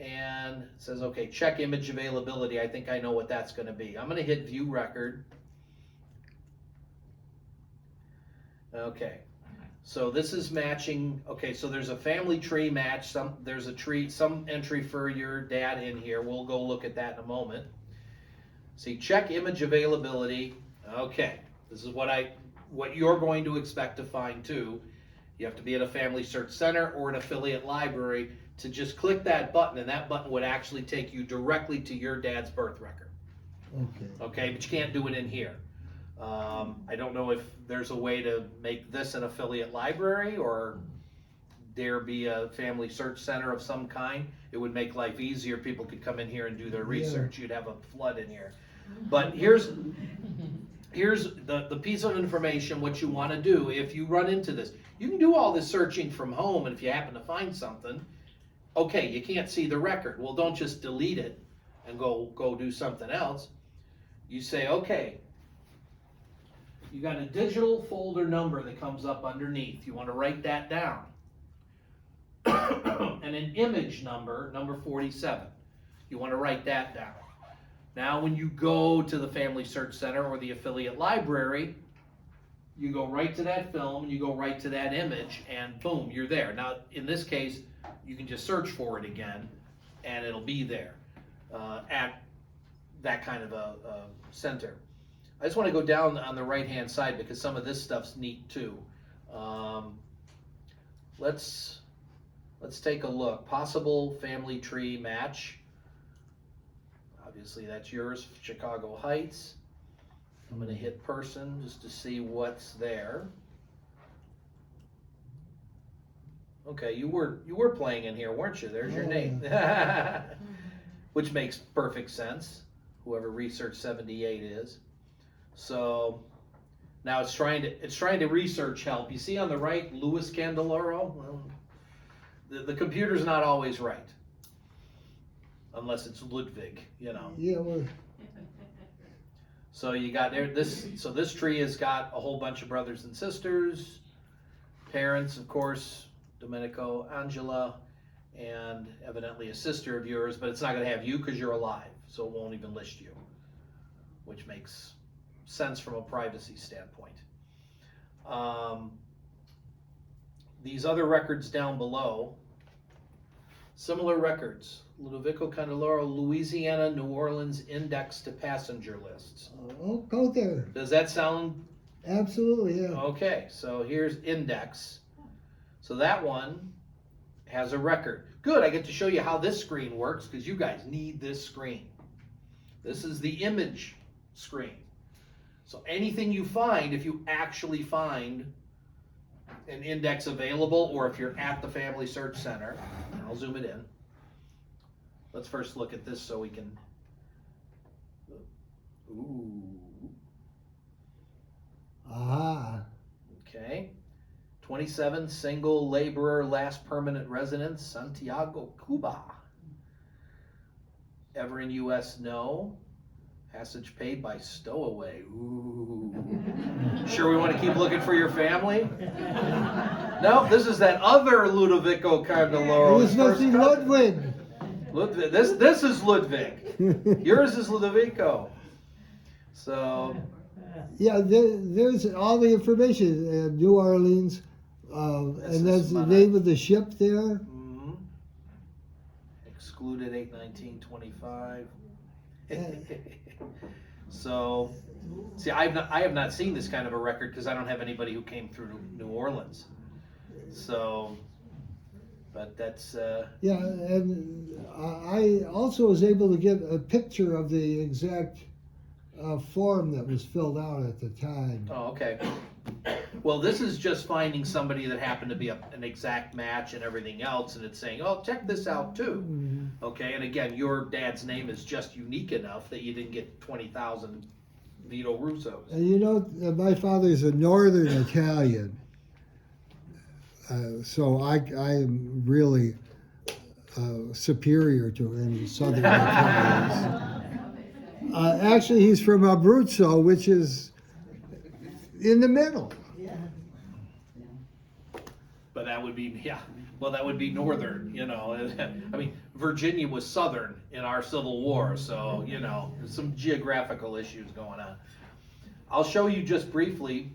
and it says okay, check image availability. I think I know what that's going to be. I'm gonna hit view record. Okay, so this is matching. Okay, so there's a family tree match. There's a tree, some entry for your dad in here. We'll go look at that in a moment. See, check image availability. Okay, this is what you're going to expect to find too, You have to be at a Family Search Center or an affiliate library to just click that button, and that button would actually take you directly to your dad's birth record. Okay. Okay, but you can't do it in here. I don't know if there's a way to make this an affiliate library or there be a Family Search Center of some kind. It would make life easier. People could come in here and do their research. You'd have a flood in here. But here's the piece of information, what you want to do if you run into this. You can do all this searching from home, and if you happen to find something, okay, you can't see the record. Well, don't just delete it and go do something else. You say, okay, you got a digital folder number that comes up underneath. You want to write that down. And an image number, number 47. You want to write that down. Now when you go to the Family Search Center or the affiliate library, you go right to that film, you go right to that image, and boom, you're there. Now in this case, you can just search for it again, and it'll be there at that kind of a center. I just want to go down on the right-hand side because some of this stuff's neat too. Let's take a look. Possible family tree match. Obviously that's yours, Chicago Heights. I'm going to hit person just to see what's there. Okay, you were playing in here, weren't you? There's your name. Which makes perfect sense. Whoever Research 78 is. So now it's trying to research help. You see on the right, Louis Candeloro? Well, the computer's not always right. Unless it's Ludwig, you know. Yeah, well, So you got there this tree has got a whole bunch of brothers and sisters, parents, of course, Domenico, Angela, and evidently a sister of yours, but it's not going to have you because you're alive, so it won't even list you, which makes sense from a privacy standpoint. These other records down below, similar records, Ludovico Candeloro, Louisiana, New Orleans index to passenger lists. oh, go there. Does that sound Absolutely, yeah. okay? So here's index. So that one has a record. Good, I get to show you how this screen works because you guys need this screen. This is the image screen. So anything you find, if you actually find an index available or if you're at the Family Search Center, I'll zoom it in. Let's first look at this so we can, ooh. Ah, Okay. 27, single laborer, last permanent residence, Santiago, Cuba. Ever in U.S.? No. Passage paid by stowaway. Ooh. Sure we want to keep looking for your family? No, this is that other Ludovico Candeloro. this must be Ludwig. Ludwig. This is Ludwig. Yours is Ludovico. So. Yeah, there's all the information. New Orleans, and that's the name of the ship there. Mm-hmm. Excluded 8/19/25. So, see, I have not seen this kind of a record because I don't have anybody who came through New Orleans. So, but that's Yeah, and I also was able to get a picture of the exact form that was filled out at the time. oh, okay. Well, this is just finding somebody that happened to be an exact match and everything else, and it's saying, oh, check this out too. Mm-hmm. Okay, and again, your dad's name is just unique enough that you didn't get 20,000 Vito Russos. And you know, my father's a Northern Italian, so I am really superior to any Southern Italians. Actually, he's from Abruzzo, which is in the middle. But that would be, yeah, well, that would be northern, you know. I mean, Virginia was southern in our Civil War, so, you know, there's some geographical issues going on. I'll show you just briefly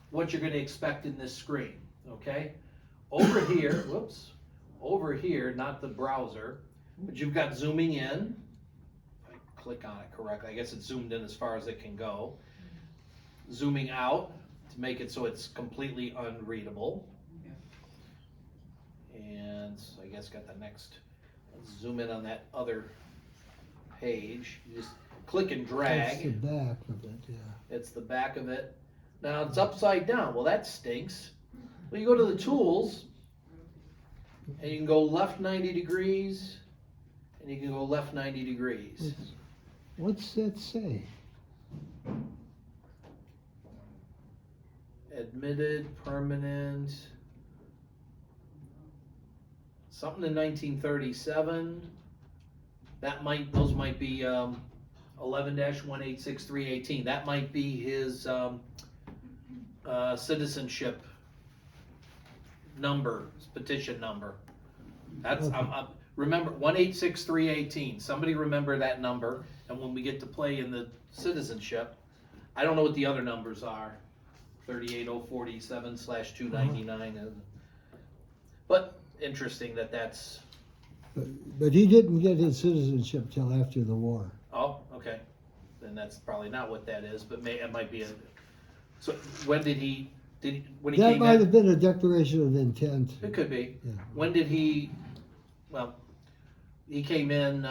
what you're going to expect in this screen, okay? Over here, whoops, over here, not the browser, but you've got zooming in. If I click on it correctly, I guess it's zoomed in as far as it can go. Zooming out, to make it so it's completely unreadable. And so I guess got the next, let's zoom in on that other page. You just click and That's the drag. back of it, yeah. It's the back of it. Now it's upside down. Well, that stinks. Well, you go to the tools and you can go left 90 degrees and you can go left 90 degrees. What's that say? Admitted, permanent, something in 1937. Those might be 11-186-318. That might be his citizenship number, his petition number. That's Okay. remember 186-318. Somebody remember that number, and when we get to play in the citizenship, I don't know what the other numbers are. 38047/299. But interesting that's. But he didn't get his citizenship till after the war. Oh, okay. Then that's probably not what that is, but it might be a. So when when he That came might in? have been a declaration of intent. It could be. Yeah. When did he? Well, he came in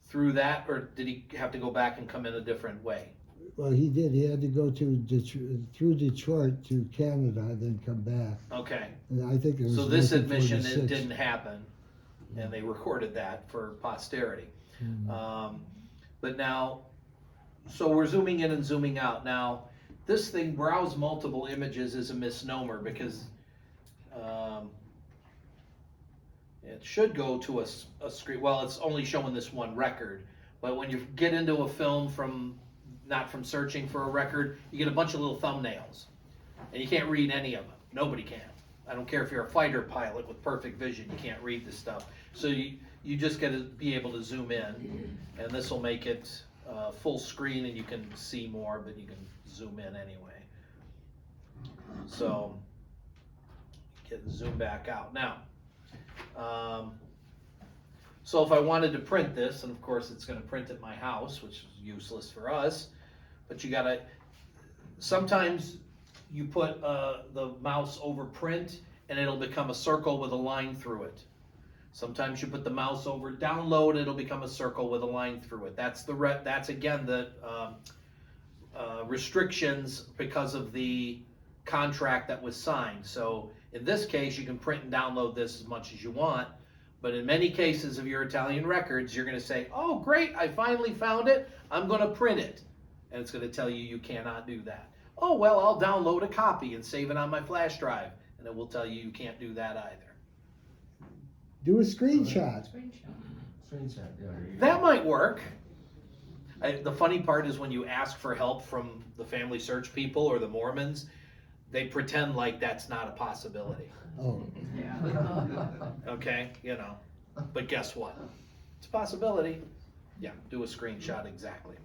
through that, or did he have to go back and come in a different way? Well, he did. He had to go through Detroit to Canada and then come back. Okay. And I think it was So this admission, it 1946. didn't happen, and they recorded that for posterity. Mm. But now, so we're zooming in and zooming out. Now, this thing, browse multiple images, is a misnomer because it should go to a screen. Well, it's only showing this one record, but when you get into a film not from searching for a record, you get a bunch of little thumbnails, and you can't read any of them. Nobody can. I don't care if you're a fighter pilot with perfect vision, you can't read this stuff. So you just got to be able to zoom in, and this will make it full screen, and you can see more, but you can zoom in anyway. So get zoom back out now. So if I wanted to print this, and of course it's going to print at my house, which is useless for us, but you gotta, sometimes you put the mouse over print and it'll become a circle with a line through it. Sometimes you put the mouse over download, it'll become a circle with a line through it. That's again the restrictions because of the contract that was signed. So in this case, you can print and download this as much as you want, but in many cases of your Italian records, you're going to say, oh great, I finally found it, I'm going to print it. And it's going to tell you cannot do that. Oh well, I'll download a copy and save it on my flash drive, and it will tell you can't do that either. Do a screenshot. Screenshot, yeah. That might work. The funny part is when you ask for help from the FamilySearch people or the Mormons, they pretend like that's not a possibility. Oh, Okay, but guess what? It's a possibility. Yeah, do a screenshot exactly.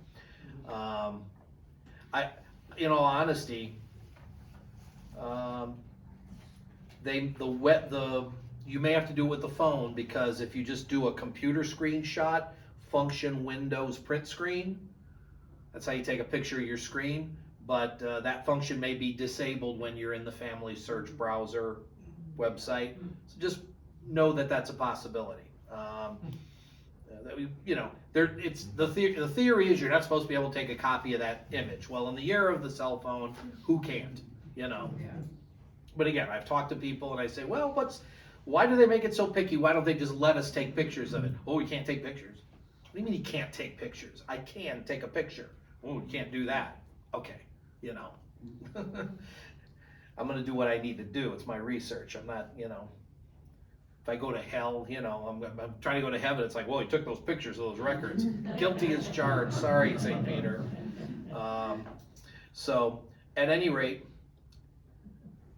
In all honesty, you may have to do it with the phone, because if you just do a computer screenshot, function Windows print screen, that's how you take a picture of your screen, but that function may be disabled when you're in the FamilySearch browser website. So just know that that's a possibility. The theory is you're not supposed to be able to take a copy of that image. Well, in the era of the cell phone, who can't? But again, I've talked to people and I say, well, why do they make it so picky? Why don't they just let us take pictures of it? Oh, you can't take pictures. What do you mean you can't take pictures? I can take a picture. Oh, you can't do that. Okay, I'm gonna do what I need to do. It's my research. I'm not, if I go to hell, I'm trying to go to heaven. It's like, well, he took those pictures of those records. Guilty as charged. Sorry, St. Peter. So at any rate,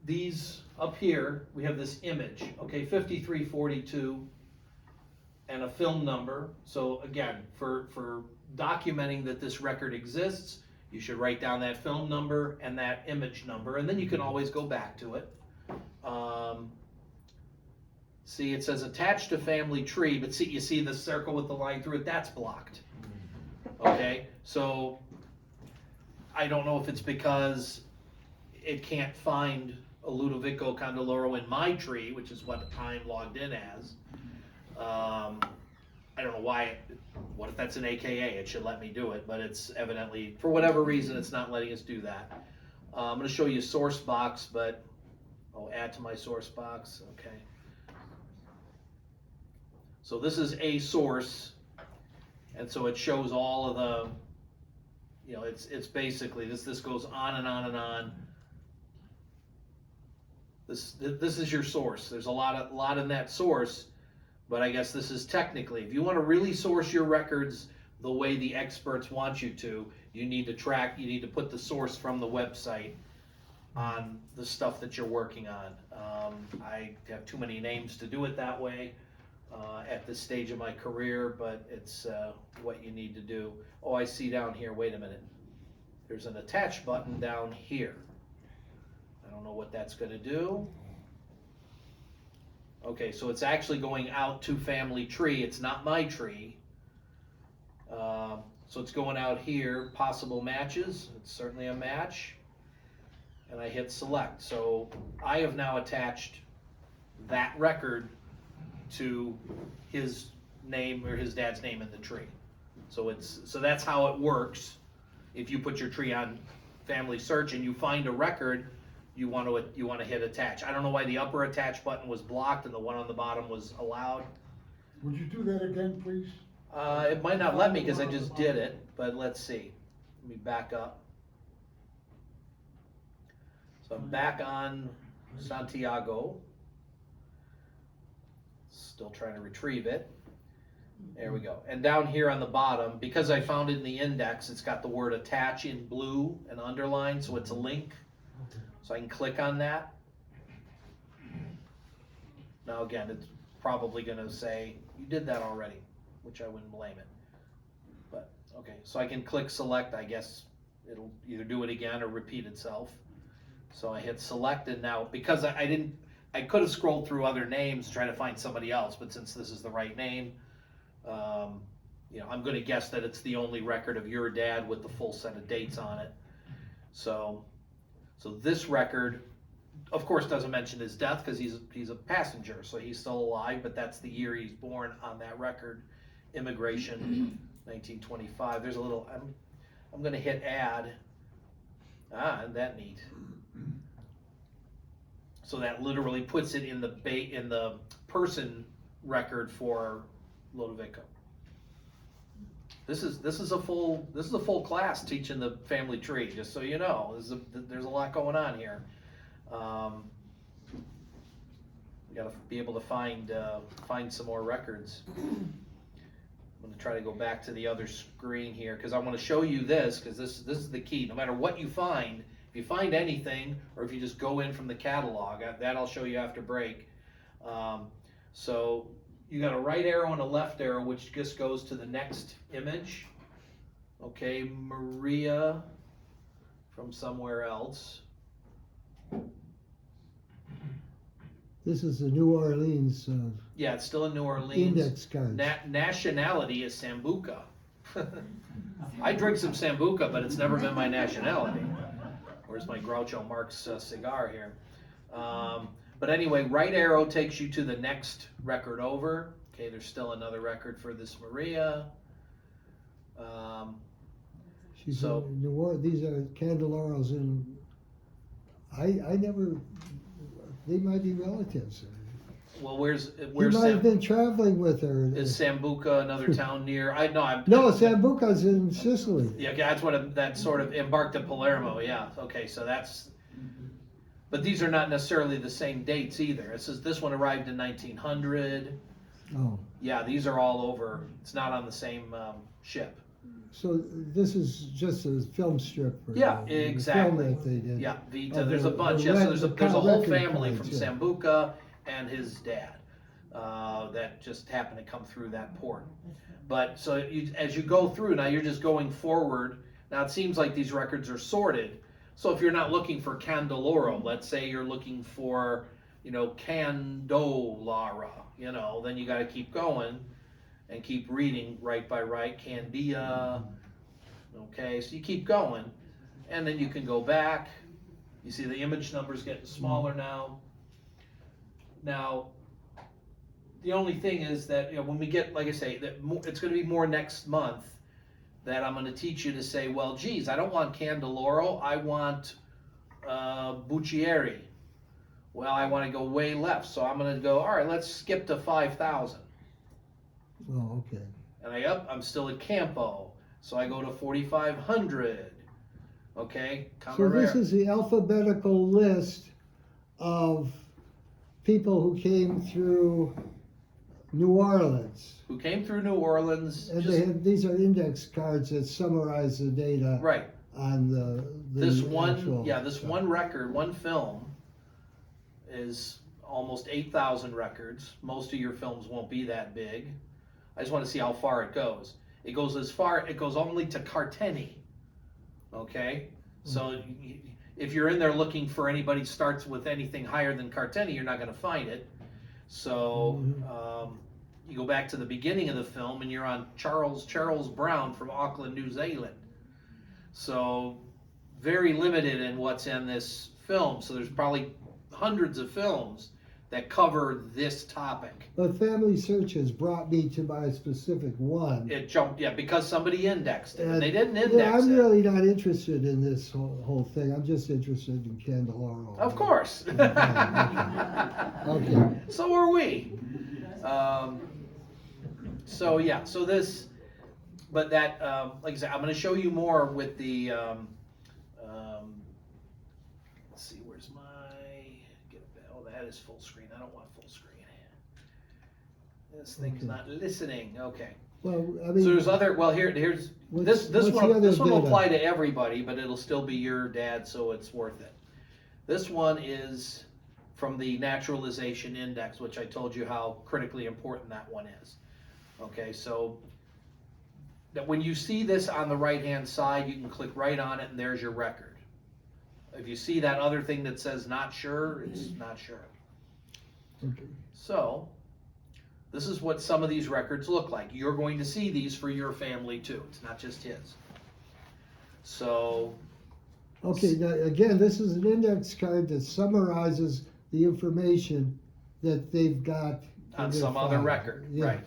these up here, we have this image, okay, 5342, and a film number. So again, for documenting that this record exists, you should write down that film number and that image number, and then you can always go back to it. See, it says attached to family tree, but you see the circle with the line through it, that's blocked. Okay, so I don't know if it's because it can't find a Ludovico Candeloro in my tree, which is what I'm logged in as. I don't know why, what if that's an AKA? It should let me do it, but it's evidently, for whatever reason, it's not letting us do that. I'm gonna show you source box, but I'll add to my source box, okay. So this is a source, and so it shows all of the, you know, it's basically, this goes on and on and on. This is your source. There's a lot in that source, but I guess this is technically, if you want to really source your records the way the experts want you to, you need to put the source from the website on the stuff that you're working on. I have too many names to do it that way at this stage of my career, but it's what you need to do. Oh, I see down here, wait a minute. There's an attach button down here. I don't know what that's going to do. Okay, so it's actually going out to family tree. It's not my tree. So it's going out here, possible matches. It's certainly a match. And I hit select. So I have now attached that record to his name or his dad's name in the tree. So that's how it works. If you put your tree on FamilySearch and you find a record, you want to hit attach. I don't know why the upper attach button was blocked and the one on the bottom was allowed. Would you do that again, please? It might not let me because I just did it, but let's see. Let me back up. So I'm back on Santiago. Still trying to retrieve it. There we go. And down here on the bottom, because I found it in the index, it's got the word attach in blue and underlined, so it's a link. So I can click on that. Now again, it's probably going to say, you did that already, which I wouldn't blame it. But, okay, so I can click select. I guess it'll either do it again or repeat itself. So I hit select, and now, because I could have scrolled through other names to try to find somebody else, but since this is the right name, you know, I'm going to guess that it's the only record of your dad with the full set of dates on it. So this record, of course, doesn't mention his death because he's a passenger, so he's still alive, but that's the year he's born on that record, immigration, 1925. There's a little, I'm going to hit add. Isn't that neat? So that literally puts it in the person record for Ludovico. This is a full class teaching the family tree, just so you know. There's a lot going on here. We got to be able to find some more records. I'm going to try to go back to the other screen here because I want to show you this, because this is the key. No matter what you find, if you find anything, or if you just go in from the catalog, that I'll show you after break. So you got a right arrow and a left arrow, which just goes to the next image. Okay, Maria from somewhere else. This is the New Orleans Yeah, it's still in New Orleans. index cards. Nationality is Sambuca. I drink some Sambuca, but it's never been my nationality. Where's my Groucho Marx cigar here? But anyway, right arrow takes you to the next record over. Okay, there's still another record for this Maria. She's in New Orleans. These are Candelaros, and I never. They might be relatives. Well, where's He might have been traveling with her. is Sambuca another town near? No, Sambuca's in Sicily. Yeah, that sort of embarked at Palermo. Yeah, okay, so that's. But these are not necessarily the same dates either. This one arrived in 1900. Oh. Yeah, these are all over. It's not on the same ship. So this is just a film strip. Or Yeah, exactly. Film that they did. Yeah, Vita. Oh, There's a bunch. the Yeah, so red- there's a whole record family cards, from yeah. Sambuca and his dad that just happened to come through that port. But so as you go through, now you're just going forward. Now it seems like these records are sorted. So if you're not looking for Candeloro, let's say you're looking for, Candolara, then you got to keep going and keep reading right by right. Candia. Okay, so you keep going, and then you can go back You see the image numbers getting smaller now. Now, the only thing is that, when we get, like I say, it's going to be more next month that I'm going to teach you to say, well, geez, I don't want Candeloro, I want Buccieri. Well, I want to go way left, so I'm going to go, all right, let's skip to 5,000. Oh, okay. And I'm still at Campo, so I go to 4,500. Okay, So this Camarera. is the alphabetical list of people who came through New Orleans. Who came through New Orleans. And these are index cards that summarize the data Right. on the This actual one record, one film is almost 8,000 records. Most of your films won't be that big. I just want to see how far it goes. It goes only to Carteni. Okay? So if you're in there looking for anybody starts with anything higher than Carteni, you're not going to find it. So you go back to the beginning of the film and you're on Charles Brown from Auckland, New Zealand. So very limited in what's in this film. So there's probably hundreds of films that cover this topic. But FamilySearch has brought me to my specific one. It jumped, because somebody indexed it. And they didn't I'm index it. really not interested in this whole thing. I'm just interested in Candeloro. Of course. Okay. So are we. So this, but that, like I said, I'm going to show you more with the, let's see, where's that is full screen. I don't want full screen. This thing's not listening. Okay. Well, I mean, So there's here's what's this the one. other This one will data? apply to everybody, but it'll still be your dad, so it's worth it. This one is from the naturalization index, which I told you how critically important that one is. Okay, so that when you see this on the right-hand side, you can click right on it, and there's your record. If you see that other thing that says not sure, it's not sure. okay. So, this is what some of these records look like. You're going to see these for your family too. It's not just his. So, Okay, now again, this is an index card that summarizes the information that they've got on in their some other file. record, Yeah. right?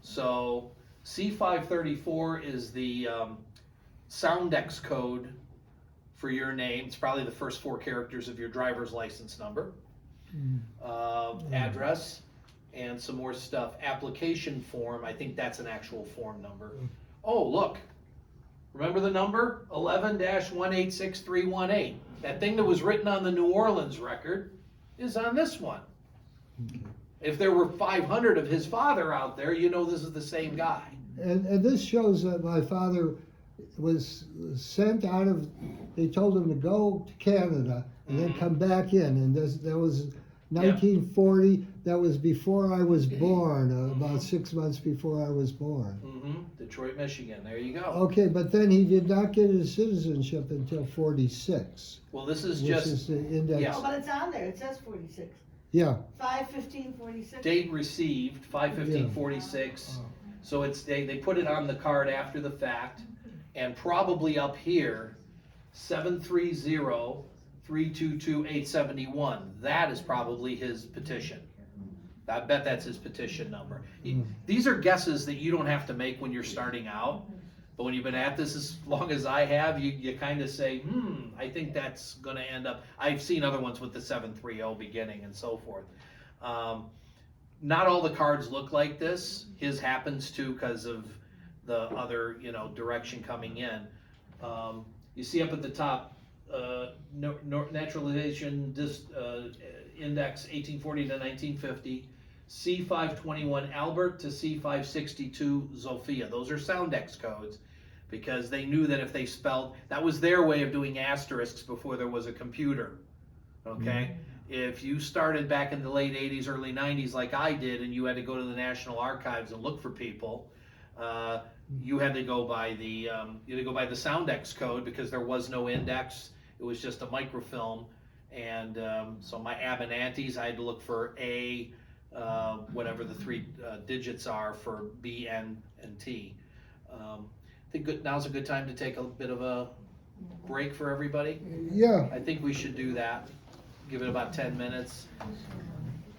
So, C534 is the Soundex code for your name. It's probably the first 4 characters of your driver's license number. Address, and some more stuff. Application form, I think that's an actual form number. Oh, look. Remember the number? 11-186318. That thing that was written on the New Orleans record is on this one. Okay. If there were 500 of his father out there, you know this is the same guy. And this shows that my father was sent out of, they told him to go to Canada and then come back in. And that was 1940, that was before I was born, about 6 months before I was born. Detroit, Michigan, there you go. Okay, but then he did not get his citizenship until 46. Well, this is Which just is the index. Yeah. Oh, but it's on there, it says 46. Yeah. 5/15/46. date received, 5/15/46. So it's they put it on the card after the fact, and probably up here, 730-322-871. That is probably his petition. I bet that's his petition number. These are guesses that you don't have to make when you're starting out, but when you've been at this as long as I have, you kind of say, I think that's going to end up. I've seen other ones with the 730 beginning and so forth. Not all the cards look like this. His happens to because of the other, direction coming in. You see up at the top, naturalization index 1840 to 1950, C521 Albert to C562 Zofia. Those are Soundex codes because they knew that if they spelled, that was their way of doing asterisks before there was a computer. Okay? If you started back in the late 80s, early 90s like I did, and you had to go to the National Archives and look for people, you had to go by the Soundex code because there was no index. It was just a microfilm, and so my Abinantes, I had to look for A, whatever the 3 digits are for B, N, and T. I think now's a good time to take a bit of a break for everybody? Yeah, I think we should do that. Give it about 10 minutes.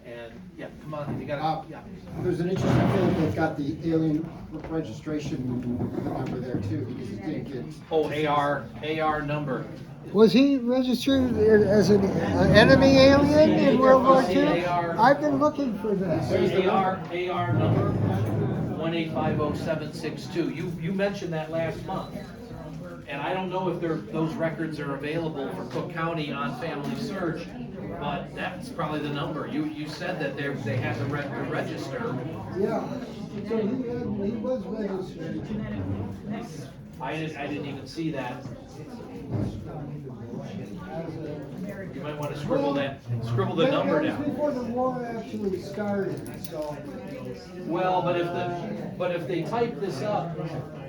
And, yeah, come on, you gotta, yeah. There's an interesting thing, they've got the alien registration number there too, because it didn't get. Oh, AR number. was he registered as an enemy alien in World War II? I've been looking for that. AR number 1850762. You mentioned that last month. And I don't know if those records are available for Cook County on FamilySearch, but that's probably the number. You said that they had to register. Yeah, so he was registered. I didn't even see that. You might want to scribble the number That was down. before the war actually started, so. Well, but if they type this up,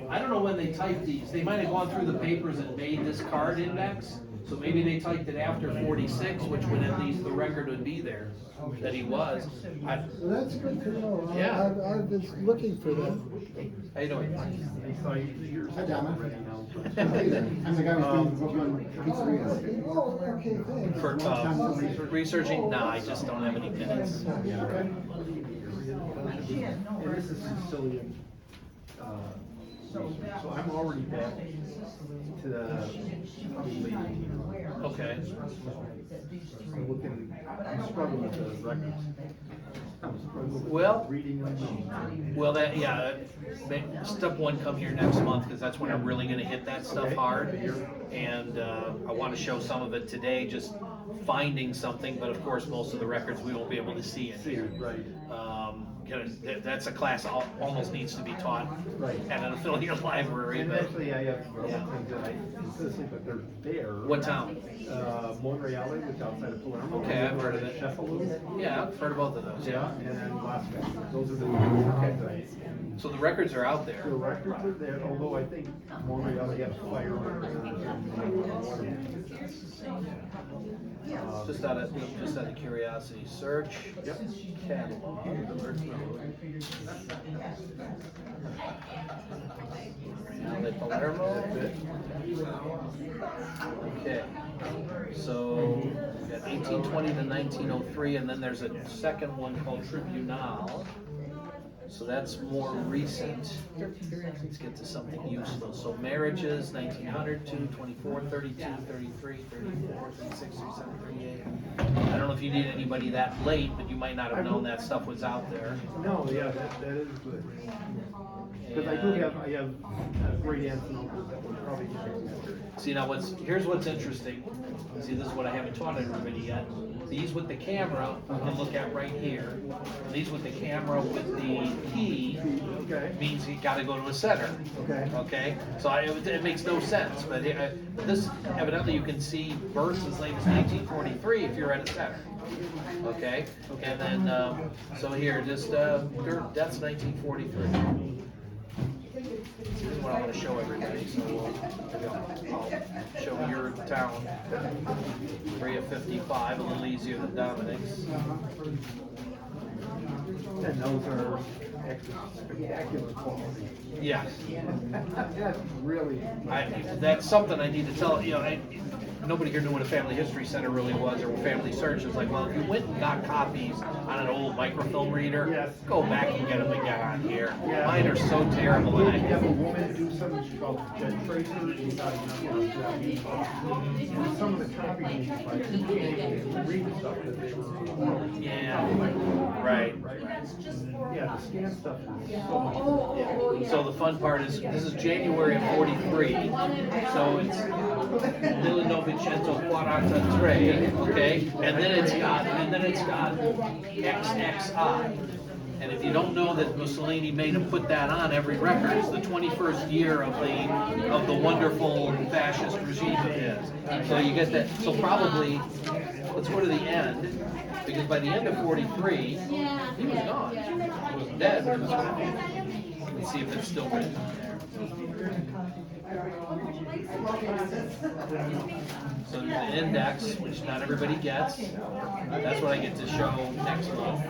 I don't know when they typed these. They might have gone through the papers and made this card index. So maybe they typed it after 46, which would at least the record would be there that he was. Well, that's good to know. Yeah. I've been looking for that. How you doing? Hi, Donna. I'm the guy who's doing pizzerias. Oh, okay, thanks. For researching? No, I just don't have any minutes. And this is Sicilian. So I'm already back to the, probably, Okay. I'm looking, I'm struggling with the records. I'm struggling with Well- reading them. Well, step one, come here next month, because that's when I'm really gonna hit that stuff hard. And I want to show some of it today, just finding something, but of course, most of the records we won't be able to see in here. Right. That's a class almost needs to be taught Right. at an affiliate library. And But actually, I have things that I consistently, but they're there. what town? Monreale, which is outside of Palermo. Okay, I've heard of it. Sheffield. Yeah, I've heard both of those. Yeah, and then Las Vegas. Those are the okay. So the records are out The there. records are there, although I think Monreale has fire. Just out of curiosity, search. Yep. Catalog. De Palermo. Okay, so we got 1820 to 1903, and then there's a second one called Tribunal. So that's more recent. Let's get to something useful. So marriages, 1900, 2, 24, 32, 33, 34, 36, 37, 38. I don't know if you need anybody that late, but you might not have known that stuff was out there. No, yeah, that is good. Because I have great aunts and uncles that would probably check that. See, now here's what's interesting. See, this is what I haven't taught everybody yet. These with the camera, you can look at right here. These with the camera with the key Okay. means you gotta go to a center. Okay. Okay, so it makes no sense, but this, evidently you can see births as late as 1943 if you're at a center. Okay, and then, so here, just, that's 1943. This is what I want to show everybody, so I'll show your town. 3 of 55, a little easier than Dominic's. And those are actually spectacular quality. Yes. That's really. That's something I need to tell, nobody here knew what a family history center really was, or FamilySearch. It's like, well, if you went and got copies on an old microfilm reader, Yes. go back and get them again on here. Yeah. Mine are so terrible. We And have a woman do something called Jen Tracer. Some of the copies, like, you can't even read the stuff that they were. yeah, right. Yeah, the scan stuff is so much. So the fun part is, this is January of 43, so it's Nil Novecento 43, okay? And then it's got XXI. And if you don't know that Mussolini made him put that on every record, it's the 21st year of the wonderful fascist regime of his. So you get that, so probably, let's go to the end, because by the end of 43, he was gone. He was dead, but he was gone. Let's see if it's still written on there. So there's the index, which not everybody gets. That's what I get to show next month.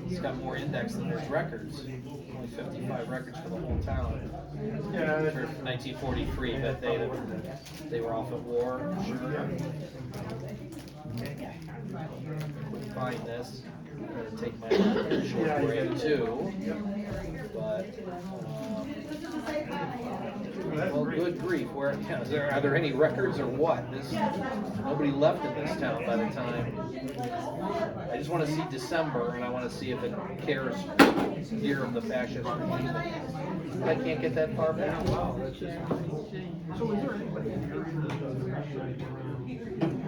It's got more index than there's records. Only 55 records for the whole town. Yeah. For 1943, but they were off at war, sure. Couldn't find this. I'm gonna take my short break too. But well, good grief, where are there any records or what? Nobody left in this town by the time. I just want to see December, and I want to see if it cares year of the fascist regime. I can't get that far back. Wow, that's just. So is there anybody here who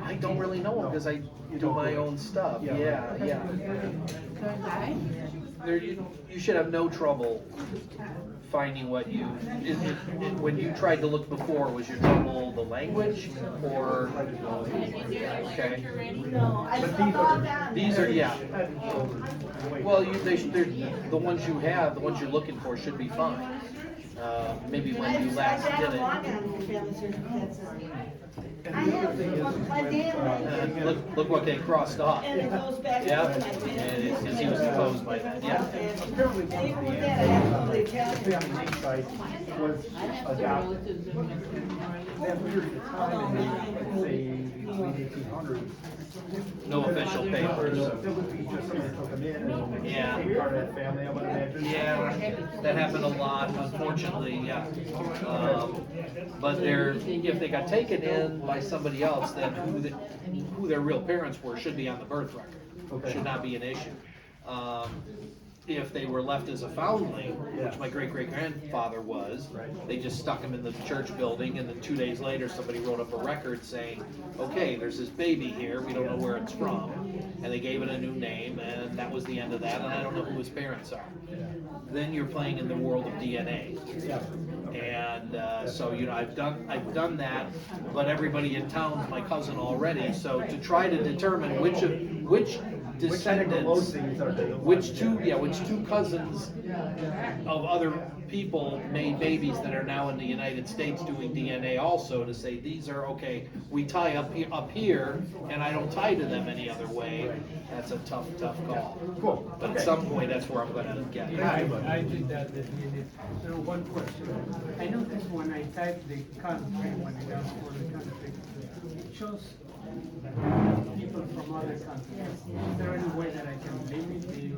I don't really know them because I do my own stuff. Yeah. There, you should have no trouble finding what you. When you tried to look before, was your trouble the language or? Okay. No, I just don't go down. These are Well, they're the ones you have, the ones you're looking for should be fine. Maybe when you last did it. I have, my dad, Look what they crossed off. and it goes back. Yeah, to my and it's because he was closed by then, yeah. apparently one of With that, I have to go to the Italian. family name sites was adopted that period of time in the, let's say, late 1800s. No official papers. It would be just somebody took them in and Yeah. became part of that family, I would imagine. Yeah, that happened a lot, unfortunately, yeah. But if they got taken in by somebody else, then who their real parents were should be on the birth record. Okay. Should not be an issue. If they were left as a foundling, which my great-great-grandfather was, they just stuck him in the church building, and then 2 days later, somebody wrote up a record saying, okay, there's this baby here, we don't know where it's from, and they gave it a new name, and that was the end of that, and I don't know who his parents are. Then you're playing in the world of DNA. And so, I've done that, but everybody in town is my cousin already, so to try to determine which descendants, which two cousins of other people made babies that are now in the United States doing DNA also, to say these are okay, we tie up here and I don't tie to them any other way. That's a tough call. Cool. But at some point, that's where I'm gonna get it. I did that with minutes. So one question. I noticed when I type the country, when I ask for the country, it shows people from other countries. Is there any way that I can limit the,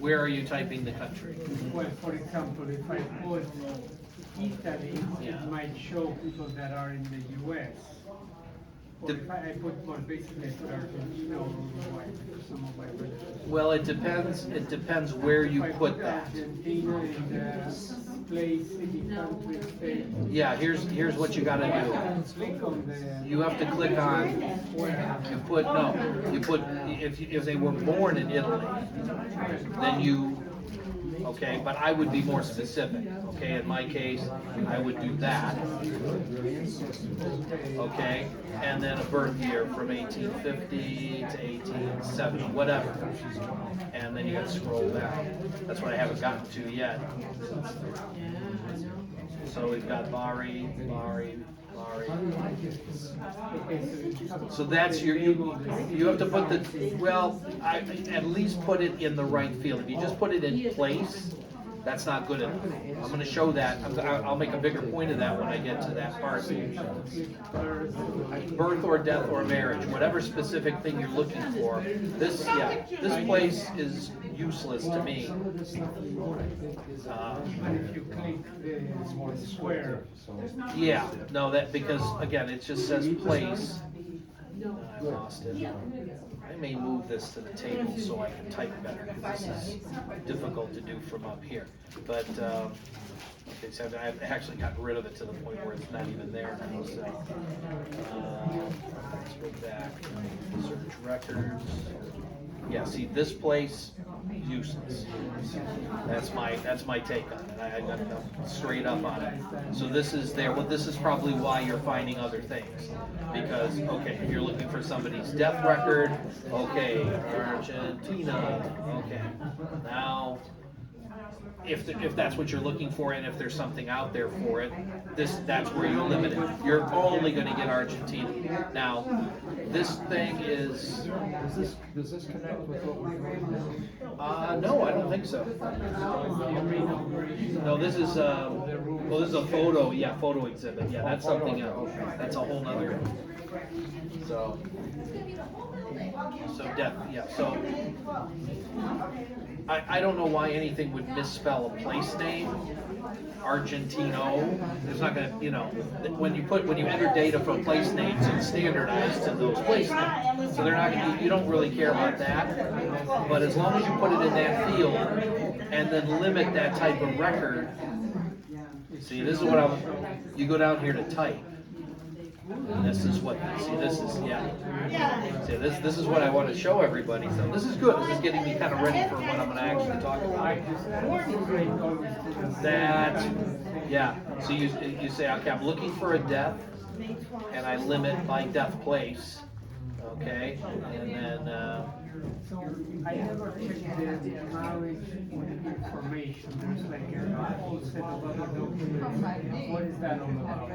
Where are you typing the country? well, for example, if I put Italy, Yeah. it might show people that are in the US. Or The- if I put more basically, I put Argentina or Uruguay, some of my relatives. Well, it depends where you If I put that. Argentina in the place, city, country, state. Yeah, here's what you gotta do. Click on the. You have to click on, if they were born in Italy, then okay, but I would be more specific, okay? In my case, I would do that, okay? And then a birth year from 1850 to 1870, whatever. And then you gotta scroll down. That's what I haven't gotten to yet. So we've got Bari. So that's you have to put at least put it in the right field. If you just put it in place, that's not good enough. I'm gonna show that, I'll make a bigger point of that when I get to that part. Birth or death or marriage, whatever specific thing you're looking for. This place is useless to me. But if you click the square, Yeah, no, because again, it just says place. I lost it. I may move this to the table so I can type better, because this is difficult to do from up here. But, okay, so I've actually gotten rid of it to the point where it's not even there now, so. Let's go back, search records. Yeah, see, this place, useless. That's my take on it. I'm straight up on it. So this is there, well, this is probably why you're finding other things. Because, okay, if you're looking for somebody's death record, okay, Argentina, okay. Now, if that's what you're looking for, and if there's something out there for it, that's where you limit it. You're only gonna get Argentina. Now, this thing is, Does this connect with what we're doing no, I don't think so. No, this is, well, this is a photo exhibit, yeah, that's something else. That's a whole nother, so I don't know why anything would misspell a place name. Argentino, there's not gonna, when you enter data for place names, it's standardized to those place names. So they're not gonna, you don't really care about that, but as long as you put it in that field and then limit that type of record. See, this is what you go down here to type. And this is what, see, this is, see, this is what I want to show everybody, so this is good, this is getting me kind of ready for what I'm gonna actually talk about. That's, so you say, okay, I'm looking for a death, and I limit by death place, okay, and then, I never checked the marriage information, there's like a whole set of other documents. What is that all about?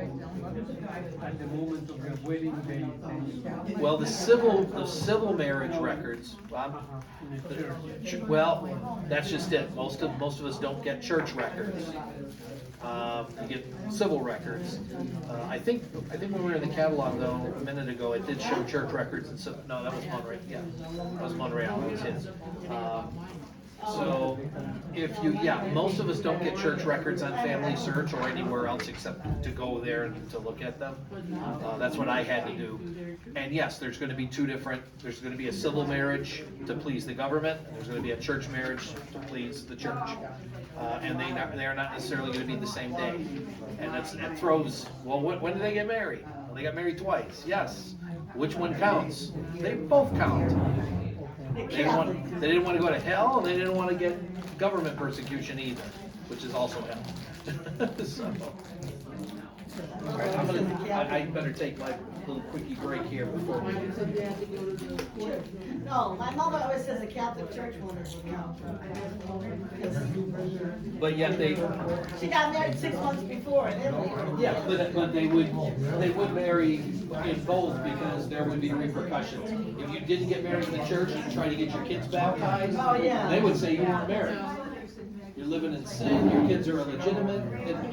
At the moment of the wedding day? well, the civil marriage records, well, that's just it, most of us don't get church records. You get civil records. I think when we were in the catalog though, a minute ago, it did show church records and so, no, that was Monterey, that was Montreal, that was his. So, most of us don't get church records on FamilySearch or anywhere else except to go there and to look at them. That's what I had to do. And yes, there's gonna be there's gonna be a civil marriage to please the government, and there's gonna be a church marriage to please the church. And they are not necessarily gonna be the same day. And it throws, well, when did they get married? Well, they got married twice, yes. Which one counts? They both count. They didn't want to go to hell, and they didn't want to get government persecution either, which is also hell. So, all right, I better take my little quickie break here before we. No, my mother always says a Catholic church woman will count. But yet She got married 6 months before in Italy. yeah, but they would marry in both because there would be repercussions. If you didn't get married in the church and you try to get your kids baptized, they would say you weren't married. You're living in sin, your kids are illegitimate,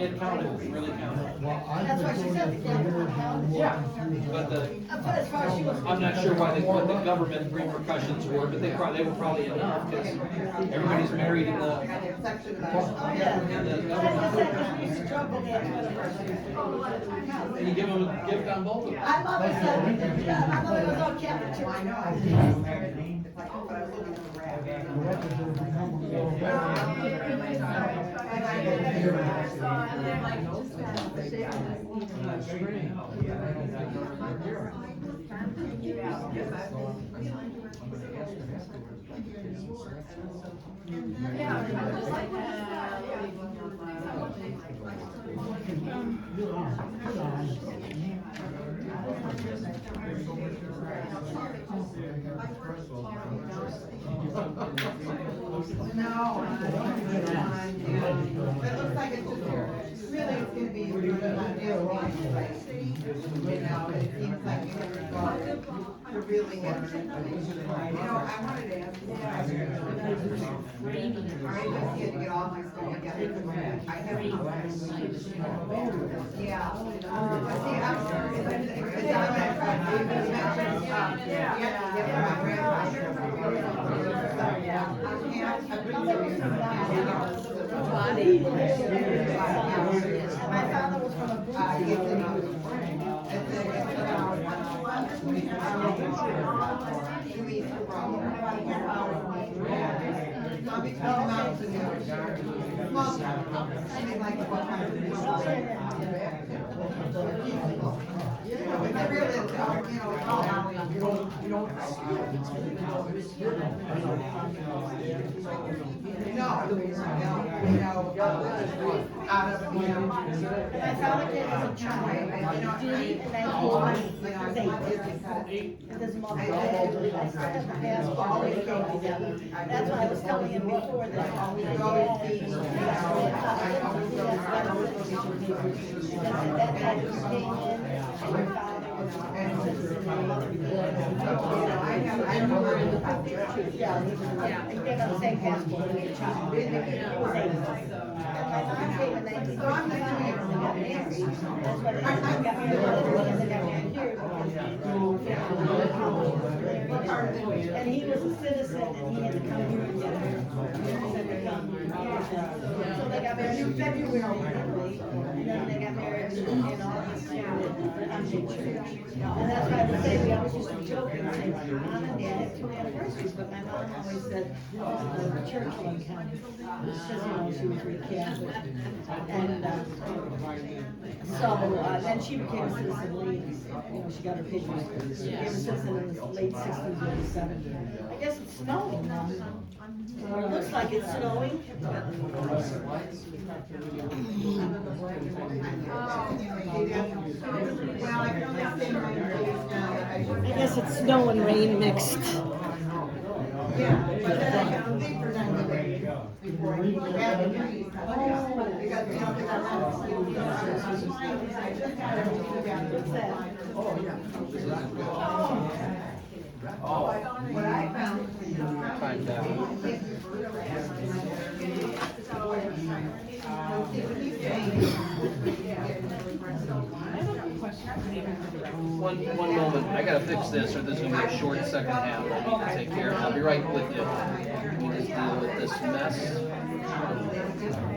it counted, it really counted. Well, I've That's been why she doing said it the for Catholic years, and counts. I'm Yeah, walking through but But as far as she was. I'm not sure what the government repercussions were, but they were probably enough, because everybody's married in the. Oh, yeah. That's the second we used to trouble that. And you give them a gift on both of them. My mother said, my mother was on Catholic church. My father was from a My father did as a child, did it in 1928. And his mother did, I still have the passport, we came together. That's why I was telling him before that. That night he came in, and my father was a citizen, and my mother did. Yeah, he gave us the same passport as a child. He was 8. And my mom came in 1955 and they got married. That's why they got married and they got married here. And he was a citizen and he had to come here and get her. So they got married in February, and then they got married in August here at Big Church. And that's why I would say, we always used to joke and say, Mom and Dad have 2 anniversaries, but my mom always said, the church one count. Because, she was really Catholic. And, so, then she became a citizen late, she got her papers. She became a citizen in the late 60s, early 70s. I guess it's snowing now. It looks like it's snowing. I guess it's snow and rain mixed. Timed out. One moment, I gotta fix this or this is gonna be a short second half I need to take care of. I'll be right with you. We just deal with this mess.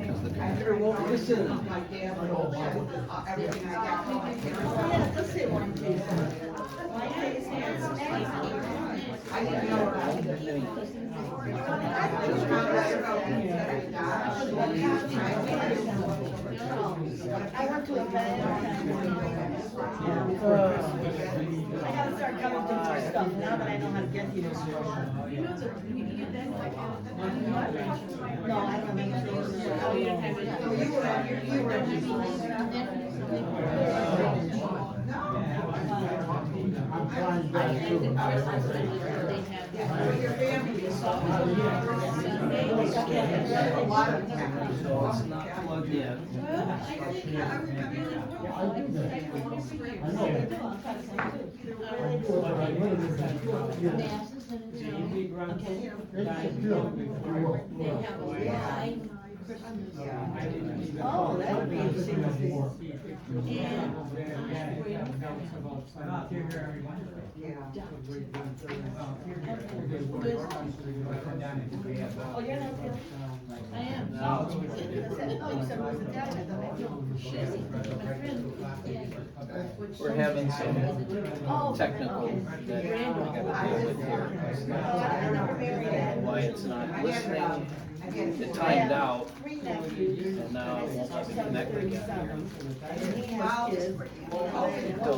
Because the computer won't listen. Yeah, let's see one, please. I went to a bank. I gotta start coming through more stuff now that I know how to get here. No, I don't remember. Oh, that would be interesting to see. Oh, you're not feeling? I am. Oh, you said it was Italian. We're having some technical that we gotta deal with here. Why it's not listening. It timed out, and now it won't let me connect again. So,